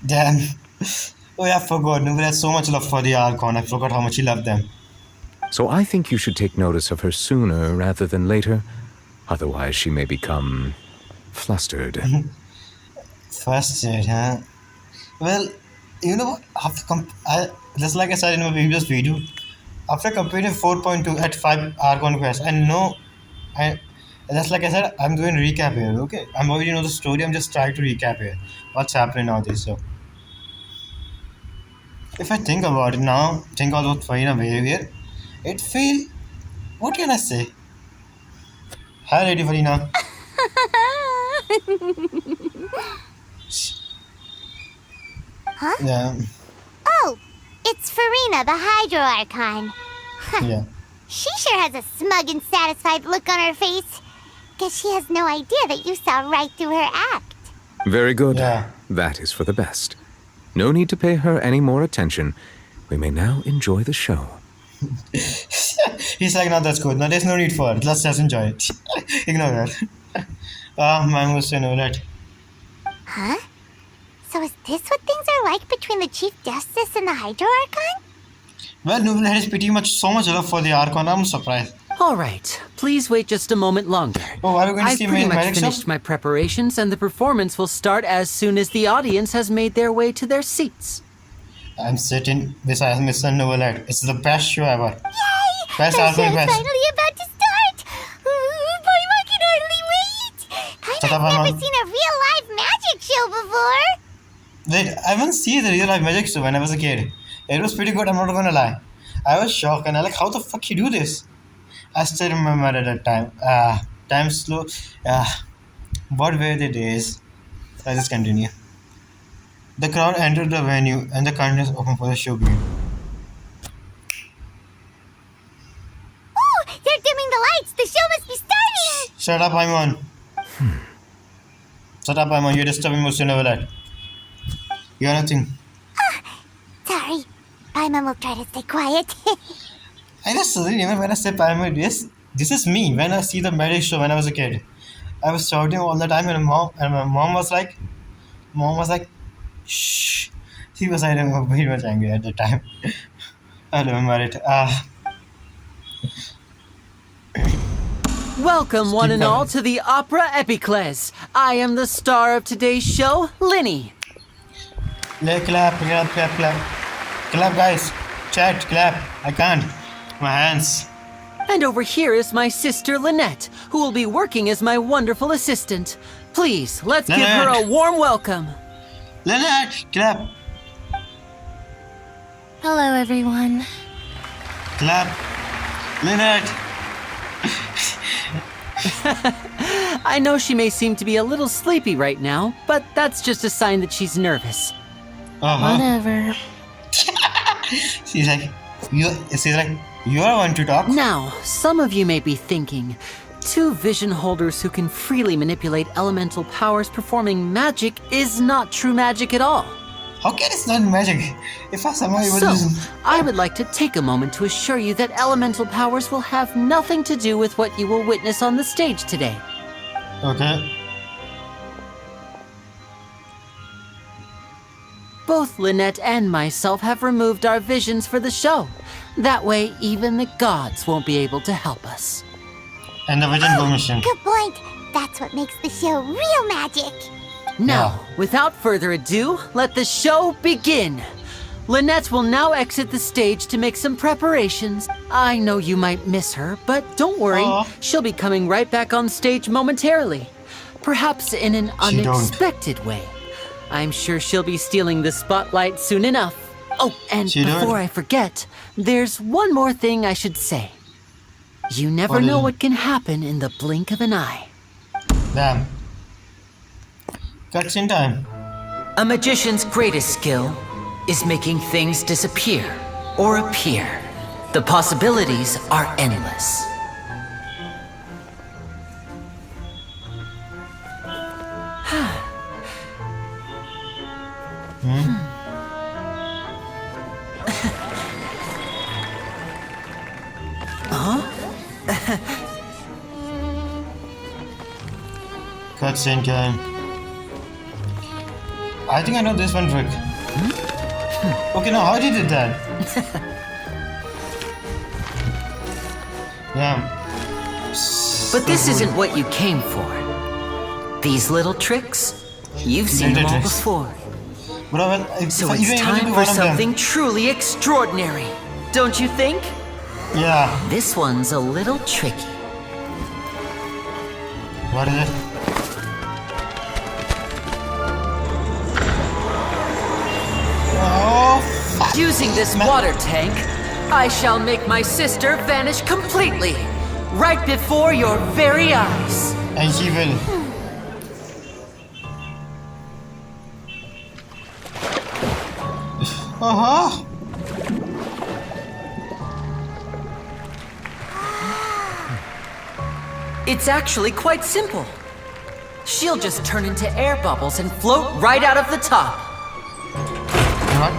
Damn. Oh yeah, I forgot. Nubu has so much love for the Archon. I forgot how much he loved them. So I think you should take notice of her sooner rather than later. Otherwise, she may become flustered. Frustrated, huh? Well, you know what? Just like I said in my previous video, after completing 4.2 at 5 Archon quests, just like I said, I'm doing recap here, okay? I'm already know the story, I'm just trying to recap here. What's happening nowadays, so. If I think about it now, think about Farina behavior, it feel, what can I say? Hi, Lady Farina. Huh? Yeah, Oh, it's Farina, the Hydro Archon. yeah. She sure has a smug and satisfied look on her face. Guess she has no idea that you saw right through her act. Very good. Yeah. That is for the best. No need to pay her any more attention. We may now enjoy the show. He's like, no, that's good. No, there's no need for it. Let's just enjoy it. Ignore that. Man was to know that. Huh? So is this what things are like between the Chief Justice and the Hydro Archon? Well, Nubel has pretty much so much love for the Archon. I'm surprised. All right, please wait just a moment longer. Oh, are we going to I've see pretty main much magic finished stuff? my preparations, and the performance will start as soon as the audience has made their way to their seats. I'm sitting beside Mr. Novelet. It's the best show ever. Yay! Best the Archon show's quest. finally about to start! Paimon can hardly wait! Shut up, Paimon's never Paimon. seen a real live magic show before! Wait, I haven't seen the real life magic show when I was a kid. It was pretty good, I'm not gonna lie. I was shocked and I like, how the fuck you do this? I still remember at that time. Time slow. What were the days? Let's just continue. The crowd entered the venue and the curtain is open for the show begin. Oh, they're dimming the lights! The show must be starting! Shut up, Paimon. Shut up, Paimon. You're disturbing Mr. Novelet. You're nothing. Sorry. Paimon will try to stay quiet. I just remember when I say Paimon, this is me when I see the magic show when I was a kid. I was shouting all the time and my mom was like, shh. She was very much angry at the time. I remember it. Welcome, one Keep and coming. all, to the Opera Epicles. I am the star of today's show, Lyney. Clap, guys. Chat, clap. I can't. My hands. And over here is my sister Lynette, who will be working as my wonderful assistant. Please, let's give her a Lynette. warm welcome. Lynette, clap. Hello, everyone. Clap. Lynette. I know she may seem to be a little sleepy right now, but that's just a sign that she's nervous. Whatever. She's like, you're one to talk. Now, some of you may be thinking, two vision holders who can freely manipulate elemental powers performing magic is not true magic at all. How can it's not magic? If I somehow able So, to... I would like to take a moment to assure you that elemental powers will have nothing to do with what you will witness on the stage today. Okay. Both Lynette and myself have removed our visions for the show. That way, even the gods won't be able to help us. And the vision permission. Good point. That's what makes the show real magic. Now, without further ado, let the show begin. Lynette will now exit the stage to make some preparations. I know you might miss her, but don't worry. She'll be coming right back on stage momentarily. Perhaps in an She don't. unexpected way. I'm sure she'll be stealing the spotlight soon enough. Oh, and She don't. before I forget, there's one more thing I should say. You never What is know it? what can happen in the blink of an eye. Damn. Cutscene time. A magician's greatest skill is making things disappear or appear. The possibilities are endless. Cutscene time. I think I know this one trick. Okay, now how did you do that? Yeah. But this isn't what you came for. These little tricks, you've seen them all before. So it's time for something truly extraordinary, don't you think? Yeah. This one's a little tricky. What is it? Oh, fuck. Using this water tank, I shall make my sister vanish completely, right before your very eyes. And she will. Uh-huh. It's actually quite simple. She'll just turn into air bubbles and float right out of the top. What?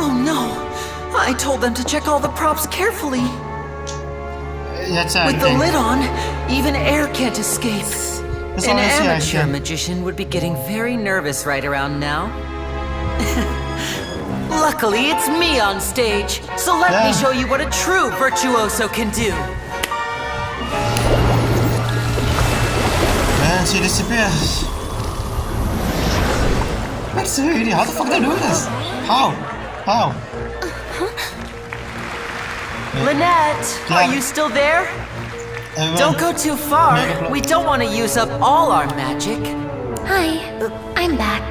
Oh no! I told them to check all the props carefully. With the lid on, even air can't escape. An amateur magician would be getting very nervous right around now. Luckily, it's me on stage, so let me show you what a true virtuoso can do. Man, she disappears. That's really, how the fuck they do this? How? How? Lynette, are you still there? Don't go too far. We don't want to use up all our magic. Hi, I'm back.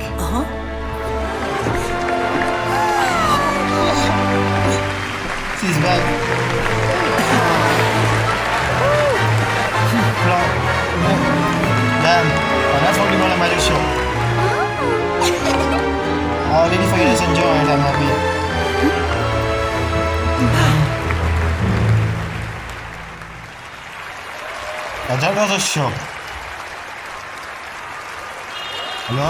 She's back. Damn, that's only one of my magic show. I already figured it's enjoying it, I'm happy. That was a show. Hello?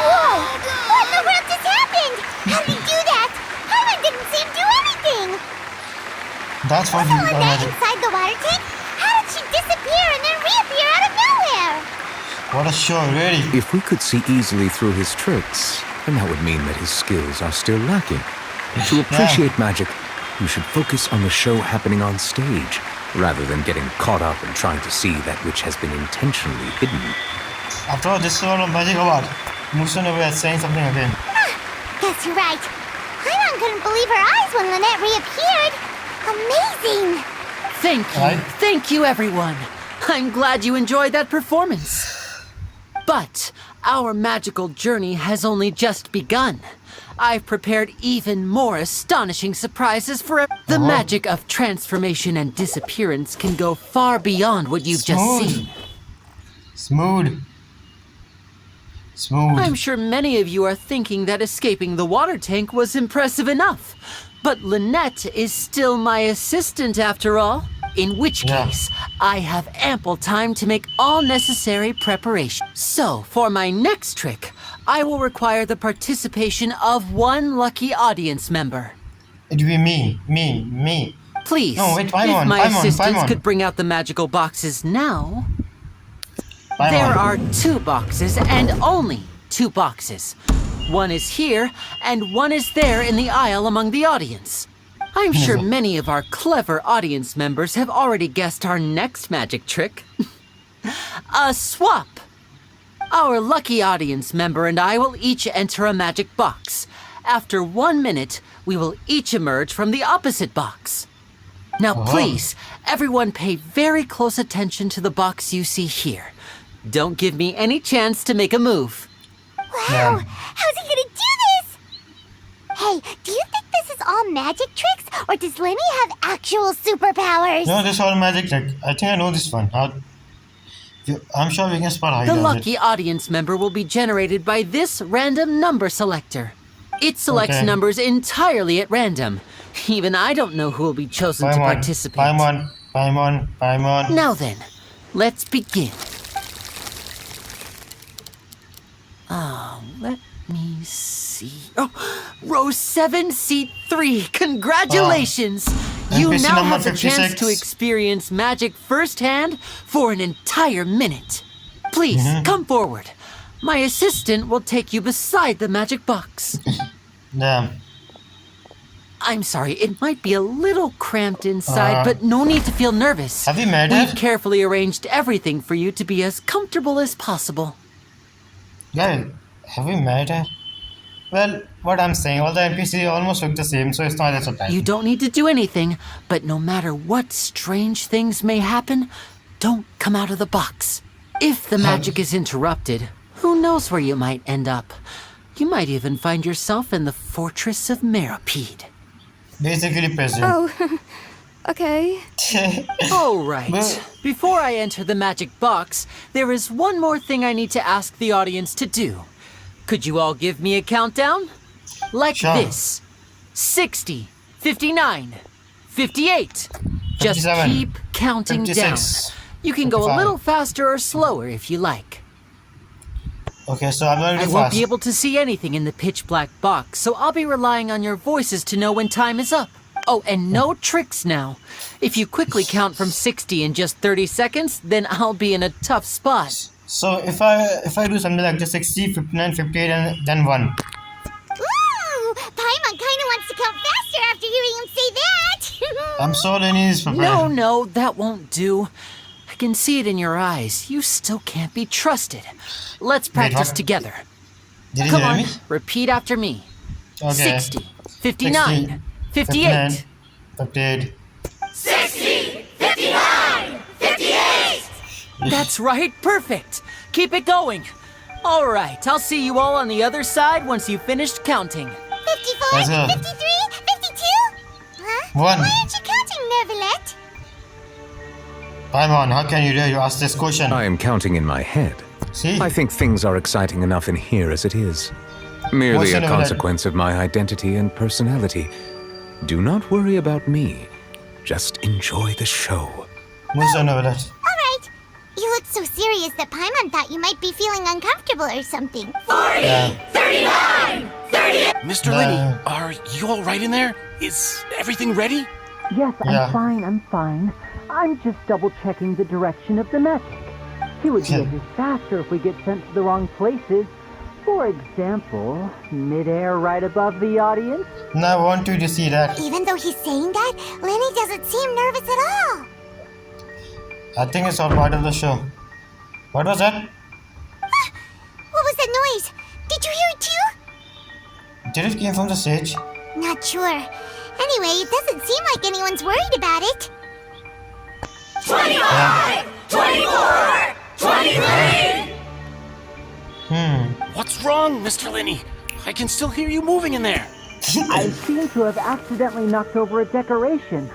Whoa! What in the world just happened? How did he do that? Herman didn't seem to do anything. That's what you got magic. Inside the water tank? How did she disappear and then reappear out of nowhere? What a show, really. If we could see easily through his tricks, then that would mean that his skills are still lacking. To appreciate magic, you should focus on the show happening on stage, rather than getting caught up in trying to see that which has been intentionally hidden. After all, this is all magic award. Musan away saying something again. Guess you're right. Paimon couldn't believe her eyes when Lynette reappeared. Amazing! Thank you, everyone. I'm glad you enjoyed that performance. But our magical journey has only just begun. I've prepared even more astonishing surprises for the magic of transformation and disappearance can go far beyond what you've just seen. Smooth. I'm sure many of you are thinking that escaping the water tank was impressive enough. But Lynette is still my assistant after all. In which case, I have ample time to make all necessary preparation. So, for my next trick, I will require the participation of one lucky audience member. It will be me. Please, no, wait, if my assistants could bring out the magical boxes now. There are 2 boxes and only 2 boxes. One is here and one is there in the aisle among the audience. I'm sure many of our clever audience members have already guessed our next magic trick. A swap! Our lucky audience member and I will each enter a magic box. After 1 minute, we will each emerge from the opposite box. Now please, everyone pay very close attention to the box you see here. Don't give me any chance to make a move. Wow! How's he gonna do this? Hey, do you think this is all magic tricks, or does Lyney have actual superpowers? No, this is all magic trick. I think I know this one. I'm sure we can spot how he The does lucky audience member will be generated by this random number selector. It selects numbers entirely at random. Even I don't know who will be chosen to participate. Paimon. Now then, let's begin. Let me see. Oh, row 7, seat 3. Congratulations! You NPC now number have the chance 56. to experience magic firsthand for an entire minute. Please, come forward. My assistant will take you beside the magic box. Damn. I'm sorry, it might be a little cramped inside, but no need to feel nervous. Have you met We've her? carefully arranged everything for you to be as comfortable as possible. Yeah, have we met her? Well, what I'm saying, all the NPC almost look the same, so it's not that surprising. You don't need to do anything, but no matter what strange things may happen, don't come out of the box. If the magic is interrupted, who knows where you might end up? You might even find yourself in the Fortress of Meripede. Basically prison. Oh, okay. All right. Before I enter the magic box, there is one more thing I need to ask the audience to do. Could you all give me a countdown? Like this. 60, 59, 58. Just 57, keep counting 56, down. You can go a 55. little faster or slower if you like. Okay, so I'm going to I do won't fast. be able to see anything in the pitch black box, so I'll be relying on your voices to know when time is up. Oh, and no tricks now. If you quickly count from 60 in just 30 seconds, then I'll be in a tough spot. So if I do something like this, 60, 59, 58, and then 1. Ooh, Paimon kind of wants to count faster after hearing him say that. I'm so Lyney's prepared. No, that won't do. I can see it in your eyes. You still can't be trusted. Let's practice what? together. Did you Come hear on, me? repeat after me. Okay. 60, 59, 58. 58. 60, 59, 58. That's right, perfect. Keep it going. All right, I'll see you all on the other side once you've finished counting. 54, Let's go. 53, 52. Huh? 1. Why aren't you counting, Nervalet? Paimon, how can you dare you ask this question? I am counting in my head. See? I think things are exciting enough in here as it is. Merely What's a in it? consequence of my identity and personality. Do not worry about me. Just enjoy the show. What's the novel? All right. You look so serious that Paimon thought you might be feeling uncomfortable or something. 40, Yeah. 39, 30. Mr. Lyney, are you all right in there? Is everything ready? Yes, Yeah. I'm fine. I'm just double-checking the direction of the magic. It would be a disaster if we get sent to the wrong places. For example, midair right above the audience. Now I want you to see that. Even though he's saying that, Lyney doesn't seem nervous at all. I think it's all part of the show. What was that? What was that noise? Did you hear it too? Did it came from the stage? Not sure. Anyway, it doesn't seem like anyone's worried about it. 25! 24! 23! What's wrong, Mr. Lyney? I can still hear you moving in there. I seem to have accidentally knocked over a decoration.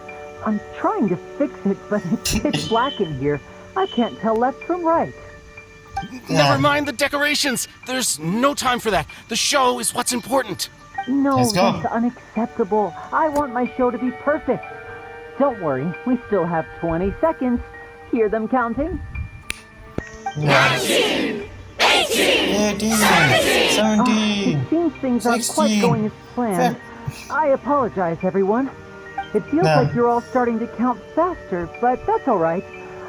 I'm trying to fix it, but it's pitch black in here. I can't tell left from right. Never mind the decorations. There's no time for that. The show is what's important. No, Let's go. that's unacceptable. I want my show to be perfect. Don't worry, we still have 20 seconds. Hear them counting? 19! 18! 18, 17. It seems things aren't quite 16. going as planned. I apologize, everyone. It feels No. like you're all starting to count faster, but that's all right.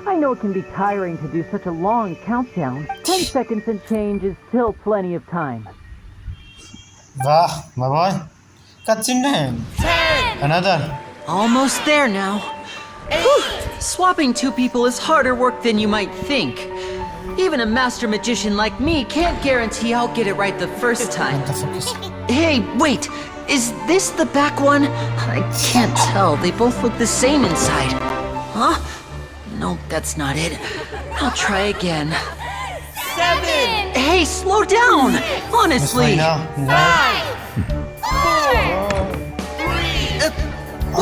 I know it can be tiring to do such a long countdown. 10 seconds and change is still plenty of time. Wow, my boy. Cutscene time. 10! Another. Almost there now. Whew. Swapping two people is harder work than you might think. Even a master magician like me can't guarantee I'll get it right the first time. Hey, wait! Is this the back one? I can't tell. They both look the same inside. Huh? No, that's not it. I'll try again. 7! Hey, slow down! Honestly! Now. 5! 4! 3!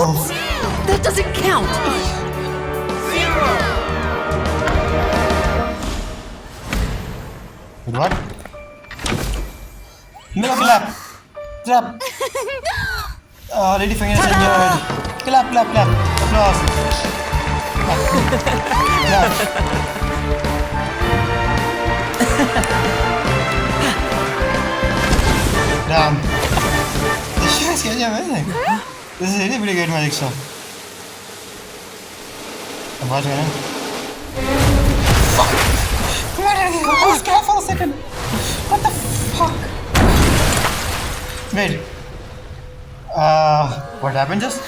Oops! That doesn't count! 0! What? No clap. Clap. Lady Finger is injured. Clap, clap, clap. Applause. Clap. Damn. This show is getting amazing. This is a really pretty good magic show. What's going on? Fuck! Come on, I was scared for a second. What the fuck? Wait. What happened just?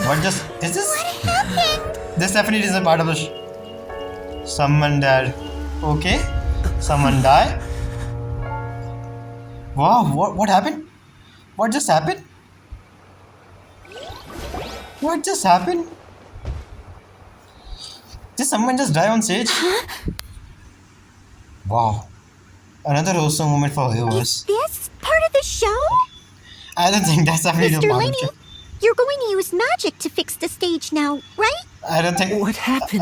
What just? Is this? What happened? This definitely isn't part of the Someone died. Okay. Someone died. Wow, what happened? What just happened? What just happened? Did someone just die on stage? Wow. Another awesome moment for viewers. Is this part of the show? I don't think that's definitely Mr. part of Lyney, it. you're going to use magic to fix the stage now, right? I don't think. What happened?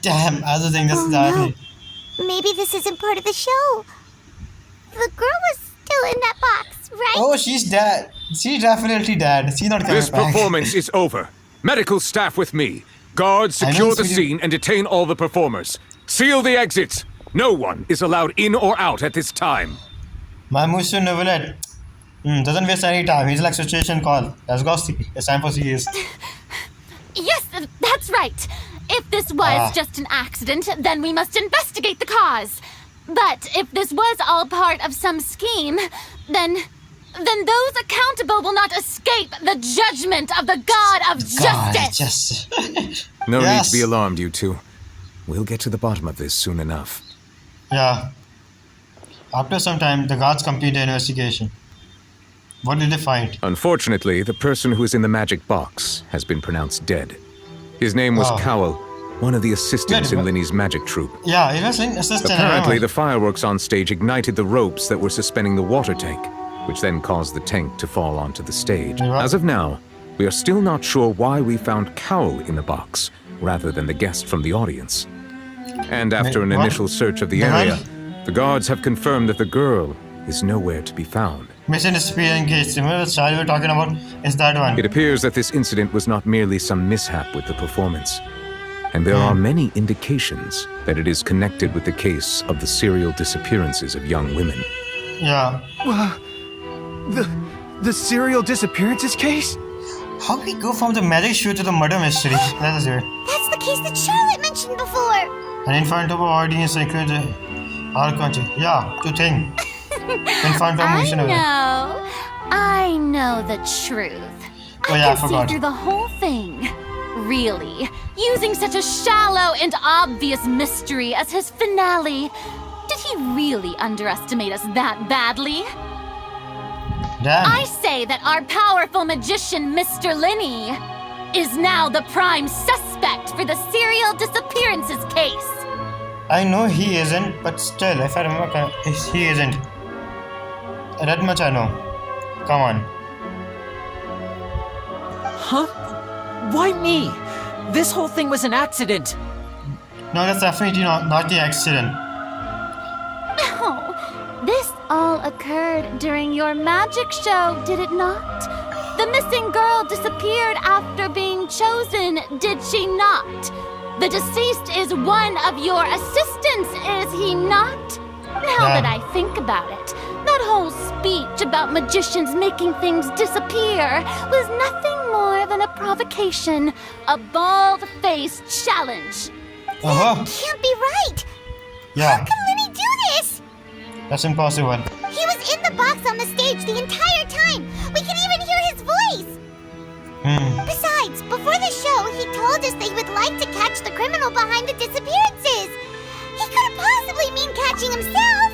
Damn, I don't think that's definitely. Maybe this isn't part of the show. The girl was still in that box, right? Oh, she's dead. She's definitely dead. She's not coming This back. performance is over. Medical staff with me. Guards, secure the scene and detain all the performers. Seal the exits. No one is allowed in or out at this time. My Monsieur Novelet doesn't waste any time. He's like situation call. Let's go see. It's time for CS. Yes, that's right. If this was just an accident, then we must investigate the cause. But if this was all part of some scheme, then those accountable will not escape the judgment of the God of Justice. No need to be alarmed, you two. We'll get to the bottom of this soon enough. Yeah. After some time, the guards complete the investigation. What did they find? Unfortunately, the person who is in the magic box has been pronounced dead. His name was Cowell, one of the assistants in Lyney's magic troupe. Yeah, he was an assistant. Apparently, the fireworks on stage ignited the ropes that were suspending the water tank, which then caused the tank to fall onto the stage. As of now, we are still not sure why we found Cowell in the box, rather than the guest from the audience. And after an initial search of the area, the guards have confirmed that the girl is nowhere to be found. Mission disappearing case. Remember the child we were talking about? Is that one? It appears that this incident was not merely some mishap with the performance. And there are many indications that it is connected with the case of the serial disappearances of young women. Yeah. The serial disappearances case? How we go from the magic show to the murder mystery? That is weird. That's the case that Charlotte mentioned before. And in front of our audience, I could country. Yeah, to think. In front of Mission I know the truth. Oh yeah, I I can forgot. see through the whole thing. Really, using such a shallow and obvious mystery as his finale. Did he really underestimate us that badly? Damn. I say that our powerful magician, Mr. Lyney, is now the prime suspect for the serial disappearances case. I know he isn't, but still, if I remember, he isn't. That much I know. Come on. Huh? Why me? This whole thing was an accident. No, that's definitely not the accident. Oh, this all occurred during your magic show, did it not? The missing girl disappeared after being chosen, did she not? The deceased is one of your assistants, is he not? Now that I think about it, that whole speech about magicians making things disappear was nothing more than a provocation, a bald-faced challenge. That can't be right. Yeah. How can Lyney do this? That's impossible. He was in the box on the stage the entire time. We can even hear his voice. Besides, before the show, he told us that he would like to catch the criminal behind the disappearances. He couldn't possibly mean catching himself.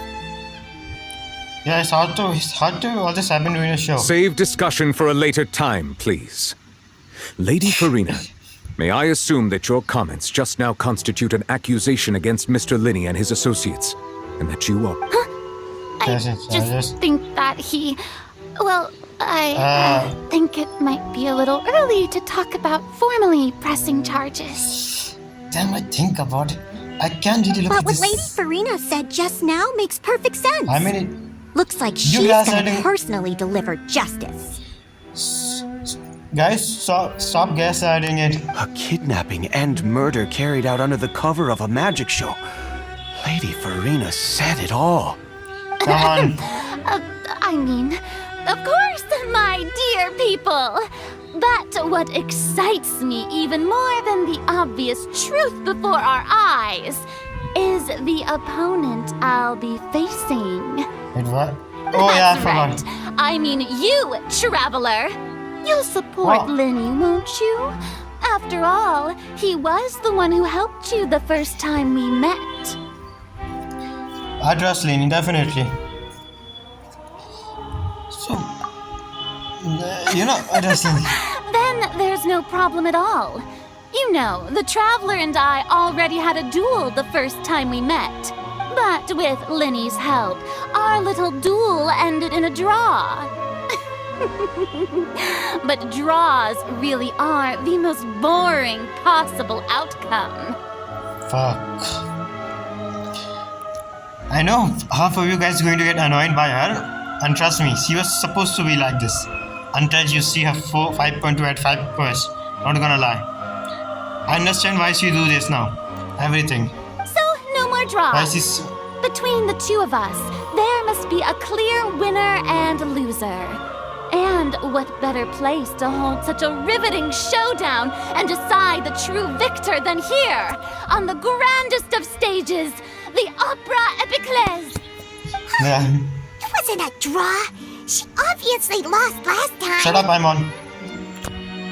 Yeah, it's hard to all this happen during a show. Save discussion for a later time, please. Lady Farina, may I assume that your comments just now constitute an accusation against Mr. Lyney and his associates, and that you are... I just think that he... Well, I think it might be a little early to talk about formally pressing charges. Damn, I think about it. I can't really look But at what this. Lady Farina said just now makes perfect sense. I mean, Looks like she's gonna personally deliver justice. Guys, stop gaslighting it. A kidnapping and murder carried out under the cover of a magic show. Lady Farina said it all. Come on. I mean, of course, my dear people. But what excites me even more than the obvious truth before our eyes is the opponent I'll be facing. Wait, what? Oh, yeah, I forgot. I mean you, traveler. You'll support Lyney, won't you? After all, he was the one who helped you the first time we met. I trust Lyney, definitely. So, I trust Lyney. Then there's no problem at all. You know, the traveler and I already had a duel the first time we met. But with Lyney's help, our little duel ended in a draw. But draws really are the most boring possible outcome. Fuck. I know half of you guys are going to get annoyed by her. And trust me, she was supposed to be like this. Until you see her 5.2 at 5 points. Not gonna lie. I understand why she do this now. Everything. So, no more draws. Between the two of us, there must be a clear winner and loser. And what better place to hold such a riveting showdown and decide the true victor than here, on the grandest of stages, the Opera Epiclese. Yeah. It wasn't a draw. She obviously lost last time. Shut up, I'm on.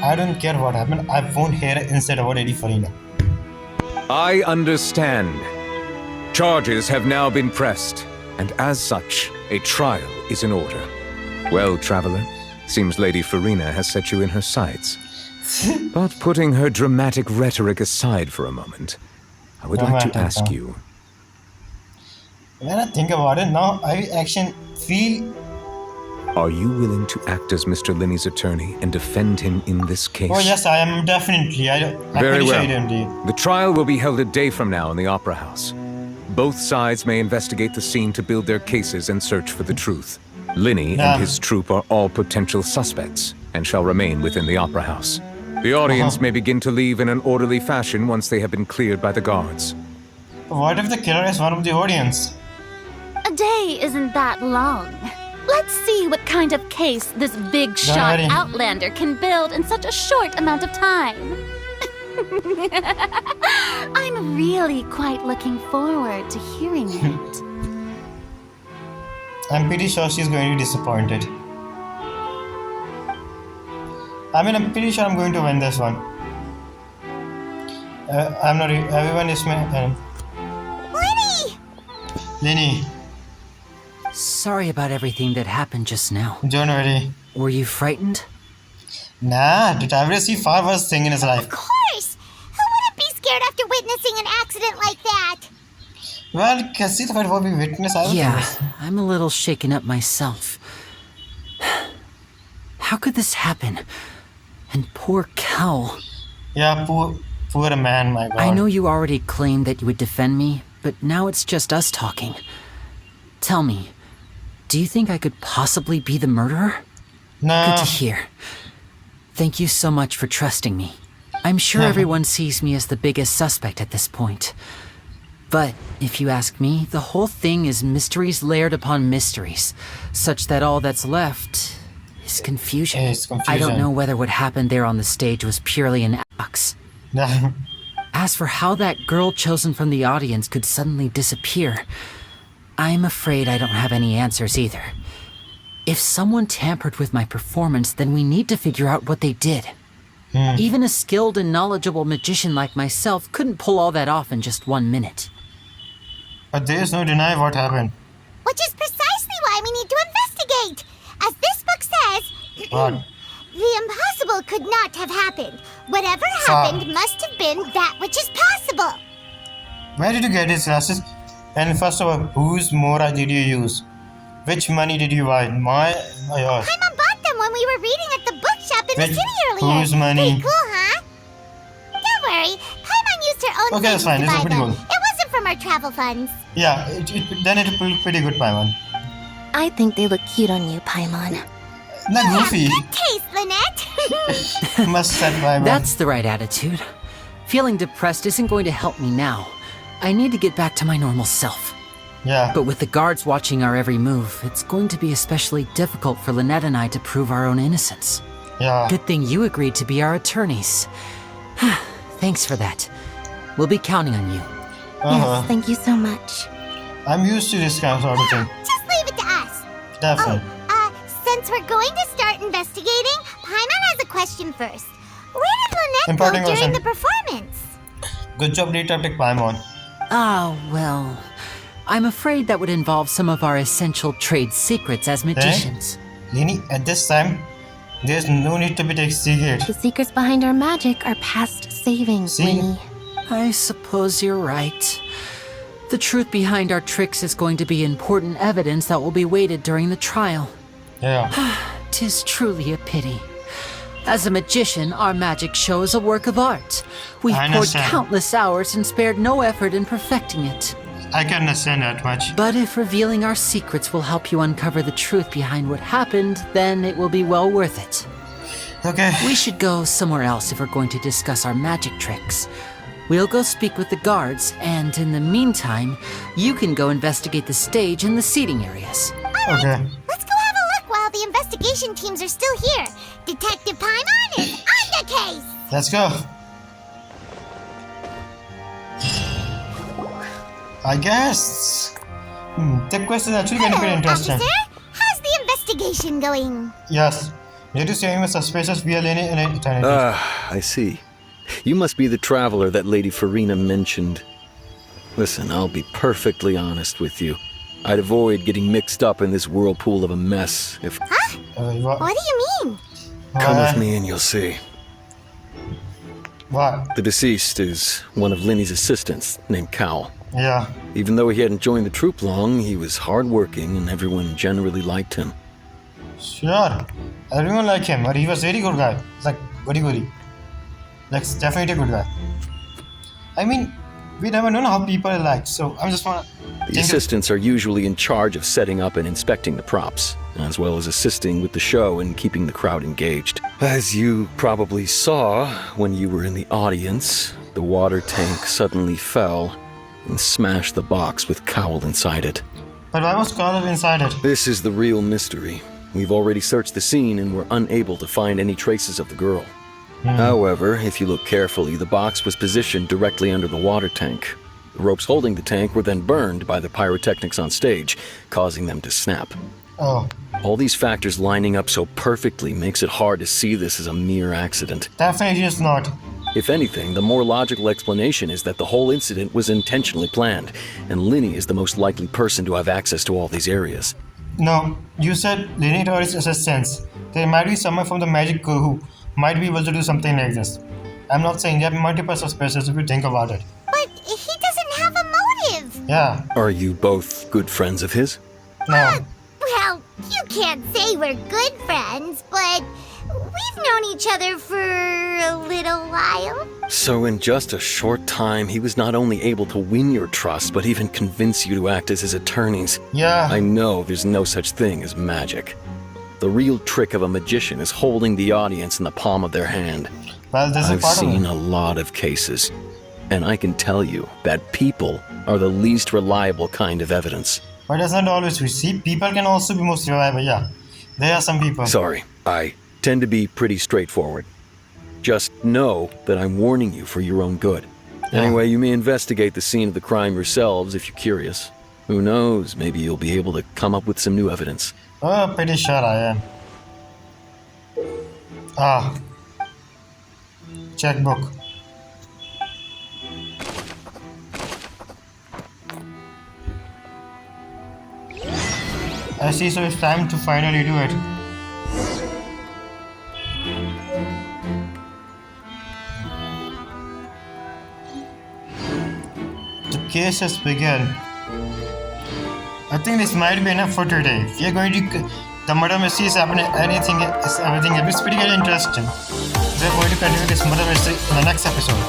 I don't care what happened. I won't hear it instead about Lady Farina. I understand. Charges have now been pressed, and as such, a trial is in order. Well, traveler, seems Lady Farina has set you in her sights. But putting her dramatic rhetoric aside for a moment, I would like to ask you. When I think about it now, I actually feel... Are you willing to act as Mr. Lyney's attorney and defend him in this case? Oh yes, I am definitely. Very well. The trial will be held a day from now in the Opera House. Both sides may investigate the scene to build their cases and search for the truth. Lyney and his troupe are all potential suspects and shall remain within the Opera House. The audience may begin to leave in an orderly fashion once they have been cleared by the guards. What if the killer is one of the audience? A day isn't that long. Let's see what kind of case this big-shot outlander can build in such a short amount of time. I'm really quite looking forward to hearing it. I'm pretty sure she's going to be disappointed. I'm pretty sure I'm going to win this one. I'm not... Everyone is... Lyney! Sorry about everything that happened just now. Don't worry. Were you frightened? Nah, did I ever see far worse thing in his life? Of course! Who wouldn't be scared after witnessing an accident like that? Well, see the what we witnessed. Yeah, I'm a little shaken up myself. How could this happen? And poor Cal. Yeah, poor man, my god. I know you already claimed that you would defend me, but now it's just us talking. Tell me, do you think I could possibly be the murderer? No. Good to hear. Thank you so much for trusting me. I'm sure everyone sees me as the biggest suspect at this point. But if you ask me, the whole thing is mysteries layered upon mysteries, such that all that's left is confusion. It's confusion. I don't know whether what happened there on the stage was purely an accident. As for how that girl chosen from the audience could suddenly disappear, I'm afraid I don't have any answers either. If someone tampered with my performance, then we need to figure out what they did. Even a skilled and knowledgeable magician like myself couldn't pull all that off in just 1 minute. But there's no denying what happened. Which is precisely why we need to investigate. As this book says, the impossible could not have happened. Whatever happened must have been that which is possible. Where did you get these glasses? And first of all, whose mora did you use? Which money did you buy? My gosh. Paimon bought them when we were reading at the bookshop in the city earlier. Whose money? Pretty cool, huh? Don't worry, Paimon used her own Okay, that's fine. This is pretty good. It wasn't from our travel funds. Yeah, then it's pretty good, Paimon. I think they look cute on you, Paimon. Not goofy. Good taste, Lynette. Must set Paimon. That's the right attitude. Feeling depressed isn't going to help me now. I need to get back to my normal self. Yeah. But with the guards watching our every move, it's going to be especially difficult for Lynette and I to prove our own innocence. Yeah. Good thing you agreed to be our attorneys. Thanks for that. We'll be counting on you. Yes, thank you so much. I'm used to this kind of sort of thing. Just leave it to us. Definitely. Since we're going to start investigating, Paimon has a question first. Where did Lynette Important go during question. the performance? Good job, Detective Paimon. Well, I'm afraid that would involve some of our essential trade secrets as magicians. Lyney, at this time, there's no need to be take secret. The secrets behind our magic are past savings, Lyney. I suppose you're right. The truth behind our tricks is going to be important evidence that will be weighted during the trial. Yeah. 'Tis truly a pity. As a magician, our magic show is a work of art. We've I poured understand. countless hours and spared no effort in perfecting it. I can understand that much. But if revealing our secrets will help you uncover the truth behind what happened, then it will be well worth it. Okay. We should go somewhere else if we're going to discuss our magic tricks. We'll go speak with the guards, and in the meantime, you can go investigate the stage and the seating areas. Okay. Let's go have a look while the investigation teams are still here. Detective Paimon is on the case. Let's go. I guess. The quest is actually getting pretty interesting. Officer, how's the investigation going? Yes. Due to seeing a suspicious via Lyney and eternity. I see. You must be the traveler that Lady Farina mentioned. Listen, I'll be perfectly honest with you. I'd avoid getting mixed up in this whirlpool of a mess if... Huh? What do you mean? Come with me and you'll see. What? The deceased is one of Lyney's assistants, named Cal. Yeah. Even though he hadn't joined the troupe long, he was hardworking and everyone generally liked him. Sure. Everyone liked him, but he was very good guy. It's like goody. Like definitely a good guy. I mean, we never know how people are like, so I'm just wanna... The assistants are usually in charge of setting up and inspecting the props, as well as assisting with the show and keeping the crowd engaged. As you probably saw when you were in the audience, the water tank suddenly fell and smashed the box with Cowl inside it. But why was Carl inside it? This is the real mystery. We've already searched the scene and were unable to find any traces of the girl. However, if you look carefully, the box was positioned directly under the water tank. The ropes holding the tank were then burned by the pyrotechnics on stage, causing them to snap. Oh. All these factors lining up so perfectly makes it hard to see this as a mere accident. Definitely it's not. If anything, the more logical explanation is that the whole incident was intentionally planned, and Lyney is the most likely person to have access to all these areas. No, you said Lyney to his assistants. There might be someone from the magic crew who might be able to do something like this. I'm not saying there are multiple suspicious if you think about it. But he doesn't have a motive. Yeah. Are you both good friends of his? No. Well, you can't say we're good friends, but we've known each other for a little while. So in just a short time, he was not only able to win your trust, but even convince you to act as his attorneys. Yeah. I know there's no such thing as magic. The real trick of a magician is holding the audience in the palm of their hand. Well, this is I've part of seen it. a lot of cases, and I can tell you that people are the least reliable kind of evidence. But it's not always we see. People can also be most reliable, yeah. There are some people. Sorry, I tend to be pretty straightforward. Just know that I'm warning you for your own good. Anyway, you may investigate the scene of the crime yourselves if you're curious. Who knows, maybe you'll be able to come up with some new evidence. Oh, pretty sure I am. Checkbook. I see, so it's time to finally do it. The case has begun. I think this might be enough for today. We are going to... The murder mystery is happening, everything. It's pretty good interesting. We are going to continue this murder mystery in the next episode.